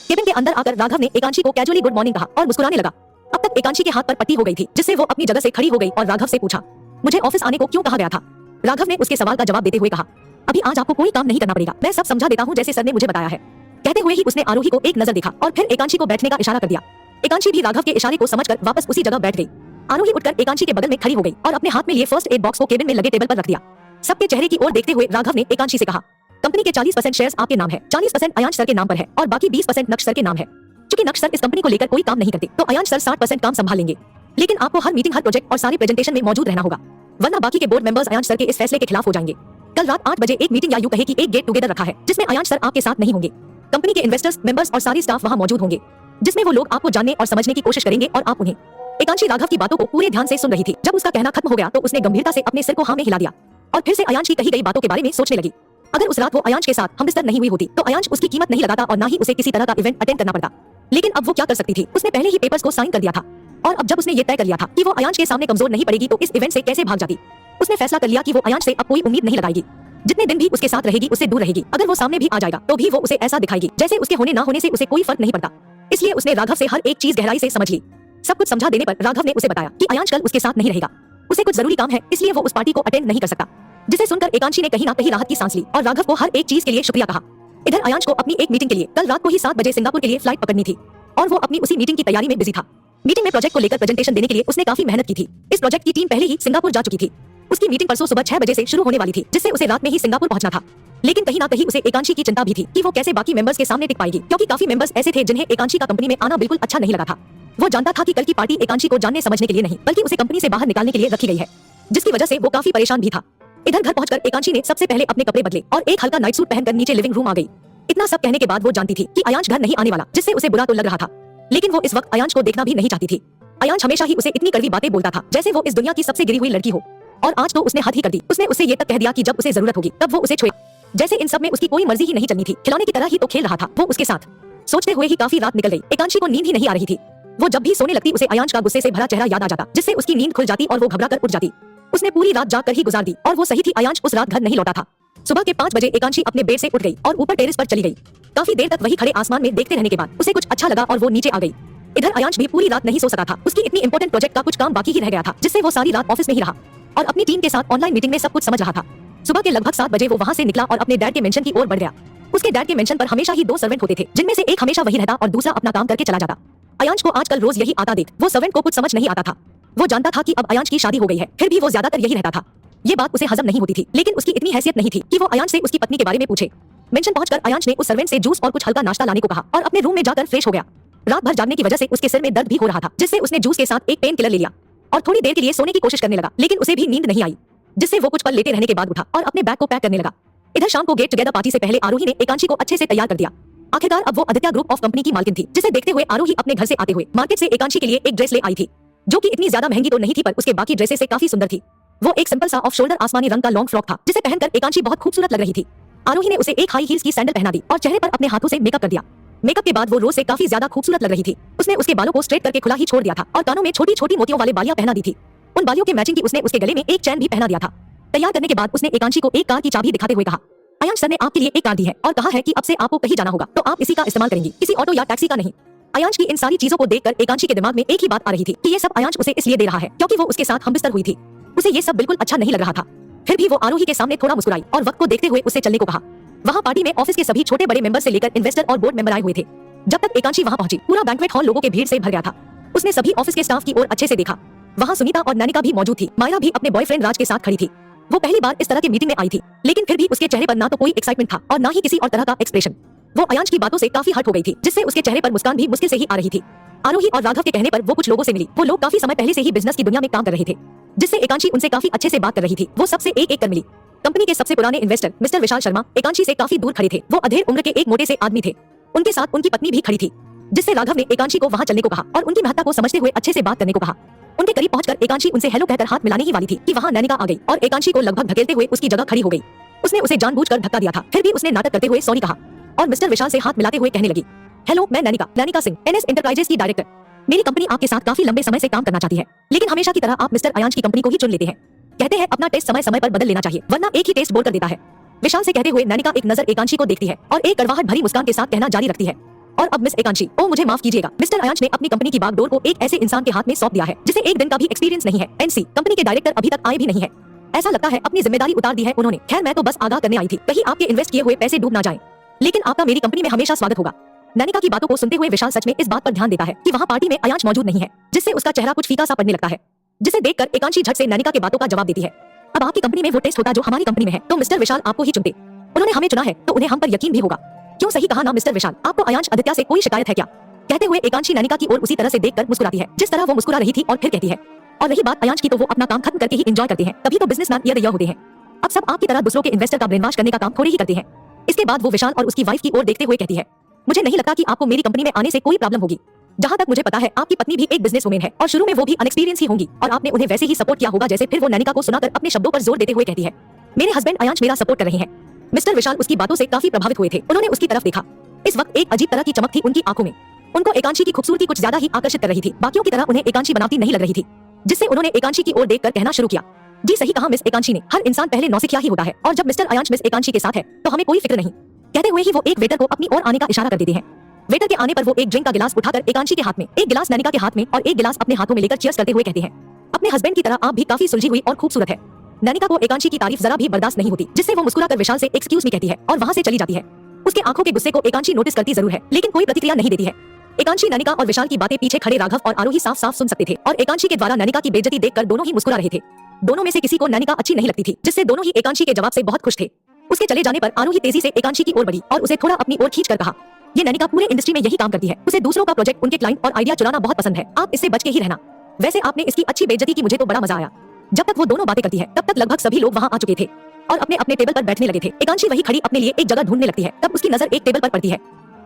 S1: केबिन के अंदर आकर राघव ने एकांशी को कैजुअली गुड मॉर्निंग कहा और मुस्कुराने लगा। अब तक एकांशी के हाथ पर पट्टी हो गई थी, जिससे वो अपनी जगह से खड़ी हो गई और राघव से पूछा, मुझे ऑफिस आने को क्यों कहा गया था? राघव ने उसके सवाल का जवाब देते हुए कहा, अभी आज आपको कोई काम नहीं करना पड़ेगा, मैं सब समझा देता हूँ जैसे सर ने मुझे बताया है। कहते हुए ही उसने आरोही को एक नजर देखा और फिर एकांशी को बैठने का इशारा कर दिया। एकांशी भी राघव के इशारे को समझकर वापस उसी जगह बैठ गई। आरोही उठकर एकांशी के बगल में खड़ी हो गई और अपने हाथ में लिए फर्स्ट एड बॉक्स को केबिन में लगे टेबल पर रख दिया। सबके चेहरे की ओर देखते हुए राघव ने एकांशी से कहा, कंपनी के 40% शेयर्स आपके नाम है, 40% अयांश सर के नाम पर है और बाकी 20% नक्श सर के नाम है। क्योंकि नक्श सर इस कंपनी को लेकर कोई काम नहीं करते तो अयांश सर 60% काम संभाल लेंगे, लेकिन आपको हर मीटिंग, हर प्रोजेक्ट और सारे प्रेजेंटेशन में मौजूद रहना होगा, वरना बाकी के बोर्ड मेंबर्स अयांश सर के इस फैसले के खिलाफ हो जाएंगे। कल रात 8 बजे एक मीटिंग या यूं कहे कि एक गेट टुगेदर रखा है, जिसमें अयांश सर आपके साथ नहीं होंगे। कंपनी के इन्वेस्टर्स, मेंबर्स और सारे स्टाफ वहां मौजूद होंगे, जिसमें वो लोग आपको जानने और समझने की कोशिश करेंगे और आप उन्हें। एकांशी राघव की बातों को पूरे ध्यान से सुन रही थी। जब उसका कहना खत्म हो गया तो उसने गंभीरता से अपने सिर को हाँ में हिला दिया और फिर से अयांश की कही गई बातों के बारे में सोचने लगी। अगर उस रात वो अयांश के साथ हमबिस्तर नहीं हुई होती तो अयांश उसकी कीमत नहीं लगाता और ना ही उसे किसी तरह का इवेंट अटेंड करना पड़ता। लेकिन अब वो क्या कर सकती थी? उसने पहले ही पेपर्स को साइन कर दिया था और अब जब उसने ये तय कर लिया था कि वो अयांश के सामने कमजोर नहीं पड़ेगी तो इस इवेंट से कैसे भाग जाती। उसने फैसला कर लिया कि वो अयांश से अब कोई उम्मीद नहीं लगाएगी। जितने दिन भी उसके साथ रहेगी उससे दूर रहेगी। अगर वो सामने भी आ जाएगा तो भी वो उसे ऐसा दिखाएगी जैसे उसके होने ना होने से उसे कोई फर्क नहीं पड़ता। इसलिए उसने राघव से हर एक चीज गहराई से समझ ली। सब कुछ समझा देने पर राघव ने उसे बताया कि अयांश कल उसके साथ नहीं रहेगा। उसे कुछ जरूरी काम है, इसलिए वो उस पार्टी को अटेंड नहीं कर सकता। जिसे सुनकर एकांशी ने कहीं ना कहीं राहत की सांस ली और राघव को हर एक चीज के लिए शुक्रिया कहा। इधर अयांश को अपनी एक मीटिंग के लिए कल रात को ही 7 बजे सिंगापुर के लिए फ्लाइट पकड़नी थी और वो अपनी उसी मीटिंग की तैयारी में बिजी था। मीटिंग में प्रोजेक्ट को लेकर प्रेजेंटेशन देने के लिए उसने काफी मेहनत की थी। इस प्रोजेक्ट की टीम पहले ही सिंगापुर जा चुकी थी। उसकी मीटिंग परसों सुबह 6 बजे से शुरू होने वाली थी, जिससे उसे रात में ही सिंगापुर पहुंचना था। लेकिन कहीं ना कहीं उसे एकांशी की चिंता भी थी कि वो कैसे बाकी मेंबर्स के सामने टिक पाएगी, क्योंकि काफी मेंबर्स ऐसे थे जिन्हें एकांशी का कंपनी में आना बिल्कुल अच्छा नहीं लगा था। वो जानता था कि कल की पार्टी एकांशी को जानने समझने के लिए नहीं बल्कि उसे कंपनी से बाहर निकालने के लिए रखी गई है, जिसकी वजह से वो काफी परेशान भी था। इधर घर पहुंचकर एकांशी ने सबसे पहले अपने कपड़े बदले और एक हल्का नाइट सूट पहनकर नीचे लिविंग रूम आ गई। इतना सब कहने के बाद वो जानती थी कि अयांश घर नहीं आने वाला, जिससे उसे बुरा तो लग रहा था, लेकिन वो इस वक्त अयांश को देखना भी नहीं चाहती थी। अयांश हमेशा ही उसे इतनी कड़वी बातें बोलता था जैसे वो इस दुनिया की सबसे गिरी हुई लड़की हो, और आज तो उसने हद ही कर दी। उसने उससे ये तक कह दिया कि जब उसे जरूरत होगी तब वो उसे छुए, जैसे इन सब में उसकी कोई मर्जी ही नहीं चलनी थी। खिलौने की तरह ही तो खेल रहा था वो उसके साथ। सोचते हुए ही काफी रात निकल गई। एकांशी को नींद ही नहीं आ रही थी। वो जब भी सोने लगती उसे अयांश का गुस्से से भरा चेहरा याद आ जाता, जिससे उसकी नींद खुल जाती और वो घबरा कर उठ जाती। उसने पूरी रात जाग कर ही गुजार दी और वो सही थी, अयांश उस रात घर नहीं लौटा था। सुबह के 5 बजे एकांशी अपने बेड से उठ गई और ऊपर टेरेस पर चली गई। काफी देर तक वही खड़े आसमान में देखते रहने के बाद उसे कुछ अच्छा लगा और वो नीचे आ गई। इधर अयांश भी पूरी रात नहीं सो सका था। उसकी इतनी इंपॉर्टेंट प्रोजेक्ट का कुछ काम बाकी ही रह गया था, जिससे वो सारी रात ऑफिस में ही रहा और अपनी टीम के साथ ऑनलाइन मीटिंग में सब कुछ समझ रहा था। सुबह के लगभग 7 बजे वो वहां से निकला और अपने डैड के मेंशन की ओर बढ़ गया। उसके डैड के मेंशन पर हमेशा ही 2 सर्वेंट होते थे, जिनमें से एक हमेशा वही रहता और दूसरा अपना काम करके चला जाता। अयांश को आजकल रोज यही आता देख वो सर्वेंट को कुछ समझ नहीं आता था। वो जानता था कि अब अयांश की शादी हो गई है, फिर भी वो ज्यादातर यही रहता था। ये बात उसे हजम नहीं होती थी, लेकिन उसकी इतनी हैसियत नहीं थी कि वो अयांश से उसकी पत्नी के बारे में पूछे। मेंशन पहुंचकर अयांश ने उस सर्वेंट से जूस और कुछ हल्का नाश्ता लाने को कहा और अपने रूम में जाकर फ्रेश हो गया। रात भर जागने की वजह से उसके सिर में दर्द भी हो रहा था, जिससे उसने जूस के साथ एक पेन किलर ले लिया और थोड़ी देर के लिए सोने की कोशिश करने लगा, लेकिन उसे भी नींद नहीं आई, जिससे वो कुछ पल लेटे रहने के बाद उठा और अपने बैग को पैक करने लगा। इधर शाम को गेट टुगेदर पार्टी से पहले आरोही ने एकांशी को अच्छे से तैयार कर दिया। आखिरकार अब वो आदित्य ग्रुप ऑफ कंपनी की मालकिन थी, जिसे देखते हुए आरोही अपने घर से आते हुए मार्केट से एकांशी के लिए एक ड्रेस ले आई थी, जो कि इतनी ज्यादा महंगी तो नहीं थी, पर उसके बाकी ड्रेसेस से काफी सुंदर थी। वो एक सिंपल सा ऑफ शोल्डर आसमानी रंग का लॉन्ग फ्रॉक था, जिसे पहनकर एकांशी बहुत खूबसूरत लग रही थी। आरोही ने उसे एक हाई हील्स की सैंडल पहना दी और चेहरे पर अपने हाथों से मेकअप कर दिया। मेकअप के बाद वो रोज से काफी ज्यादा खूबसूरत लग रही थी। उसने उसके बालों को स्ट्रेट करके खुला ही छोड़ दिया था और कानों में छोटी छोटी मोतियों वाले बालियां पहना दी थी। उन बालियों के मैचिंग की उसने उसके गले में एक चैन भी पहना दिया था। तैयार करने के बाद उसने एकांशी को एक कार की चाबी दिखाते हुए कहा, अयांश सर ने आपके लिए एक कार दी है और कहा है कि अब से आपको कहीं जाना होगा तो आप इसी का इस्तेमाल करेंगी, किसी ऑटो या टैक्सी का नहीं। अयांश की इन सारी चीजों को देखकर एकांशी के दिमाग में एक ही बात आ रही थी कि ये सब अयांश उसे इसलिए दे रहा है क्योंकि वो उसके साथ हमबिस्तर हुई थी। उसे ये सब बिल्कुल अच्छा नहीं लग रहा था। फिर भी वो आरोही के सामने थोड़ा मुस्कुराई और वक्त को देखते हुए उससे चलने को कहा। वहाँ पार्टी में ऑफिस के सभी छोटे बड़े मेंबर से लेकर इन्वेस्टर और बोर्ड मेंबर आए हुए थे। जब तक एकांशी वहाँ पहुंची, पूरा बैंक्वेट हॉल लोगों के भीड़ से भर गया था। उसने सभी ऑफिस के स्टाफ की ओर अच्छे से देखा। वहाँ सुनीता और नैनिका भी मौजूद थी। मायरा भी अपने बॉयफ्रेंड राज के साथ खड़ी थी। वो पहली बार इस तरह की मीटिंग में आई थी, लेकिन फिर भी उसके चेहरे पर ना तो कोई एक्साइटमेंट था और ना ही किसी और तरह का एक्सप्रेशन। वो अयांश की बातों से काफी हर्ट हो गई थी, जिससे उसके चेहरे पर मुस्कान भी मुश्किल से ही आ रही थी। आरोही और राघव के कहने पर वो कुछ लोगों से मिली। वो लोग काफी समय पहले से ही बिजनेस की दुनिया में काम कर रहे थे, जिससे एकांशी उनसे काफी अच्छे से बात कर रही थी। वो सबसे एक एक कर मिली। कंपनी के सबसे पुराने इन्वेस्टर मिस्टर विशाल शर्मा एकांशी से काफी दूर खड़े थे। वो अधेड़ उम्र के एक मोटे से आदमी थे। उनके साथ उनकी पत्नी भी खड़ी थी, जिससे राघव ने एकांशी को वहाँ चलने को कहा और उनकी महत्ता को समझते हुए अच्छे से बात करने को कहा। उनके करीब पहुंचकर एकांशी उनसे हेलो कहकर हाथ मिलाने ही वाली थी कि वहाँ नैनिका आ गई और एकांशी को लगभग धकेलते हुए उसकी जगह खड़ी हो गई। उसने उसे जानबूझकर धक्का दिया था, फिर भी उसने नाटक करते हुए सॉरी कहा और मिस्टर विशाल से हाथ मिलाते हुए कहने लगी, हेलो, मैं नैनिका सिंह, एनएस एंटरप्राइजेस की डायरेक्टर। मेरी कंपनी आपके साथ काफी लंबे समय से काम करना चाहती है, लेकिन हमेशा की तरह आप मिस्टर अयांश की कंपनी को ही चुन लेते हैं। कहते हैं अपना टेस्ट समय समय पर बदल लेना चाहिए, वरना एक ही टेस्ट बोल कर देता है। विशाल से कहते हुए नैनिका एक नजर एकांशी को देखती है और एक कड़वाहट भरी मुस्कान के साथ कहना जारी रखती है, और अब मिस एकांशी, ओ मुझे माफ कीजिएगा, मिस्टर अयांश ने अपनी कंपनी की बागडोर को एक ऐसे इंसान के हाथ में सौंप दिया है जिसे एक दिन का भी एक्सपीरियंस नहीं है। एनसी कंपनी के डायरेक्टर अभी तक आए भी नहीं है। ऐसा लगता है अपनी जिम्मेदारी उतार दी है उन्होंने। खैर, मैं तो बस आगाह करने आई थी, कहीं आपके इन्वेस्ट किए हुए पैसे डूब ना जाएं। लेकिन आपका मेरी कंपनी में हमेशा स्वागत होगा। नैनिका की बातों को सुनते हुए विशाल सच में इस बात पर ध्यान देता है कि वहाँ पार्टी में अयांश मौजूद नहीं है, जिससे उसका चेहरा कुछ फीका सा पड़ने लगता है, जिसे देखकर एकांशी झट से नैनिका की बातों का जवाब देती है। अब आपकी कंपनी में वो टेस्ट होता जो हमारी कंपनी में है, तो मिस्टर विशाल आपको ही चुनते। उन्होंने हमें चुना है तो उन्हें हम पर यकीन भी होगा। क्यों, सही कहा ना मिस्टर विशाल? आपको अयांश आदित्य से कोई शिकायत है क्या? कहते हुए एकांशी नैनिका की ओर उसी तरह से देखकर मुस्कुराती है जिस तरह वो मुस्कुरा रही थी और फिर कहती है, और रही बात अयांश की, तो वो अपना काम खत्म करके ही एंजॉय करते हैं, तभी तो बिजनेसमैन ईयर होते हैं। अब सब आपकी तरह दूसरों के इन्वेस्टर का ब्रेनवॉश करने का काम थोड़ी ही करते हैं। इसके बाद वो विशाल और उसकी वाइफ की ओर देखते हुए कहती है, मुझे नहीं लगता कि आपको मेरी कंपनी में आने से कोई प्रॉब्लम होगी। जहाँ तक मुझे पता है आपकी पत्नी भी एक बिजनेस वुमेन है और शुरू में वो भी अनएक्सपीरियंस ही होंगी और आपने उन्हें वैसे ही सपोर्ट किया होगा जैसे। फिर वो नैनिका को सुनाकर अपने शब्दों पर जोर देते हुए कहती है, मेरे हस्बैंड अयांश मेरा सपोर्ट कर रहे हैं। मिस्टर विशाल उसकी बातों से काफी प्रभावित हुए थे। उन्होंने उसकी तरफ देखा। इस वक्त एक अजीब तरह की चमक थी उनकी आंखों में। उनको एकांशी की खूबसूरती कुछ ज्यादा ही आकर्षित कर रही थी। बाकियों की तरह उन्हें एकांशी बनावटी नहीं लग रही थी, जिससे उन्होंने एकांशी की ओर देखकर कहना शुरू किया, जी सही कहा मिस एकांशी ने, हर इंसान पहले नौसिखिया ही होता है और जब मिस्टर अयांश मिस एकांशी के साथ है तो हमें कोई फिक्र नहीं। कहते हुए ही वो एक वेटर को अपनी ओर आने का इशारा कर देते हैं। वेटर के आने पर वो एक ड्रिंक का गिलास उठाकर एकांशी के हाथ में, एक गिलास नैनिका के हाथ में और एक गिलास अपने हाथों में लेकर चीयर्स करते हुए कहते हैं, अपने हस्बैंड की तरह आप भी काफी सुलझी हुई और खूबसूरत है। नैनिका को एकांशी की तारीफ जरा भी बर्दाश्त नहीं होती, जिससे वो मुस्कुराकर विशाल से एक्सक्यूज मी कहती है और वहां से चली जाती है। उसके आंखों के गुस्से को एकांशी नोटिस करती जरूर है, लेकिन कोई प्रतिक्रिया नहीं देती है। एकांशी नैनिका और विशाल की बातें पीछे खड़े राघव और आरोही साफ साफ सुन सकते थे और एकांशी के द्वारा नैनिका की बेइज्जती देखकर दोनों ही मुस्कुरा रहे थे। दोनों में से किसी को नैनिका अच्छी नहीं लगती थी, जिससे दोनों ही एकांशी के जवाब से बहुत खुश थे। उसके चले जाने पर आरोही तेजी से एकांशी की ओर बढ़ी और उसे थोड़ा अपनी ओर खींचकर कहा, ये नैनिका पूरे इंडस्ट्री में यही काम करती है, उसे दूसरों का प्रोजेक्ट, उनके क्लाइंट और आइडिया चुराना बहुत पसंद है, आप इससे बच के ही रहना। वैसे आपने इसकी अच्छी बेइज्जती की, मुझे तो बड़ा मजा आया। जब तक वो दोनों बातें करती है तब तक लगभग सभी लोग वहां आ चुके थे और अपने अपने टेबल पर बैठने लगे थे। एकांशी वही खड़ी अपने लिए एक जगह ढूंढने लगती है, तब उसकी नजर एक टेबल पर पड़ती है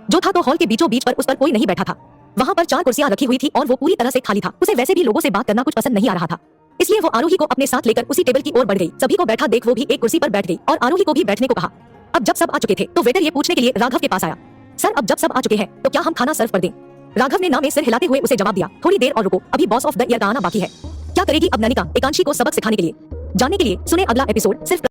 S1: जो था तो हॉल के बीचों बीच पर उस पर कोई नहीं बैठा था। वहां पर 4 कुर्सियां रखी हुई थी और वो पूरी तरह से खाली था। उसे वैसे भी लोगों से बात करना कुछ पसंद नहीं आ रहा था, इसलिए वो आरोही को अपने साथ लेकर उसी टेबल की ओर बढ़ गई। सभी को बैठा देख वो भी एक कुर्सी पर बैठ गई और आरोही को भी बैठने को कहा। अब जब सब आ चुके थे तो वेटर ये पूछने के लिए राघव के पास आया, सर अब जब सब आ चुके हैं तो क्या हम खाना सर्व कर दें? राघव ने ना में सिर हिलाते हुए उसे जवाब दिया, थोड़ी देर और रुको, अभी बॉस ऑफ द ईयर का आना बाकी है। क्या करेगी अब नैनिका एकांशी को सबक सिखाने के लिए? जानने के लिए सुने अगला एपिसोड सिर्फ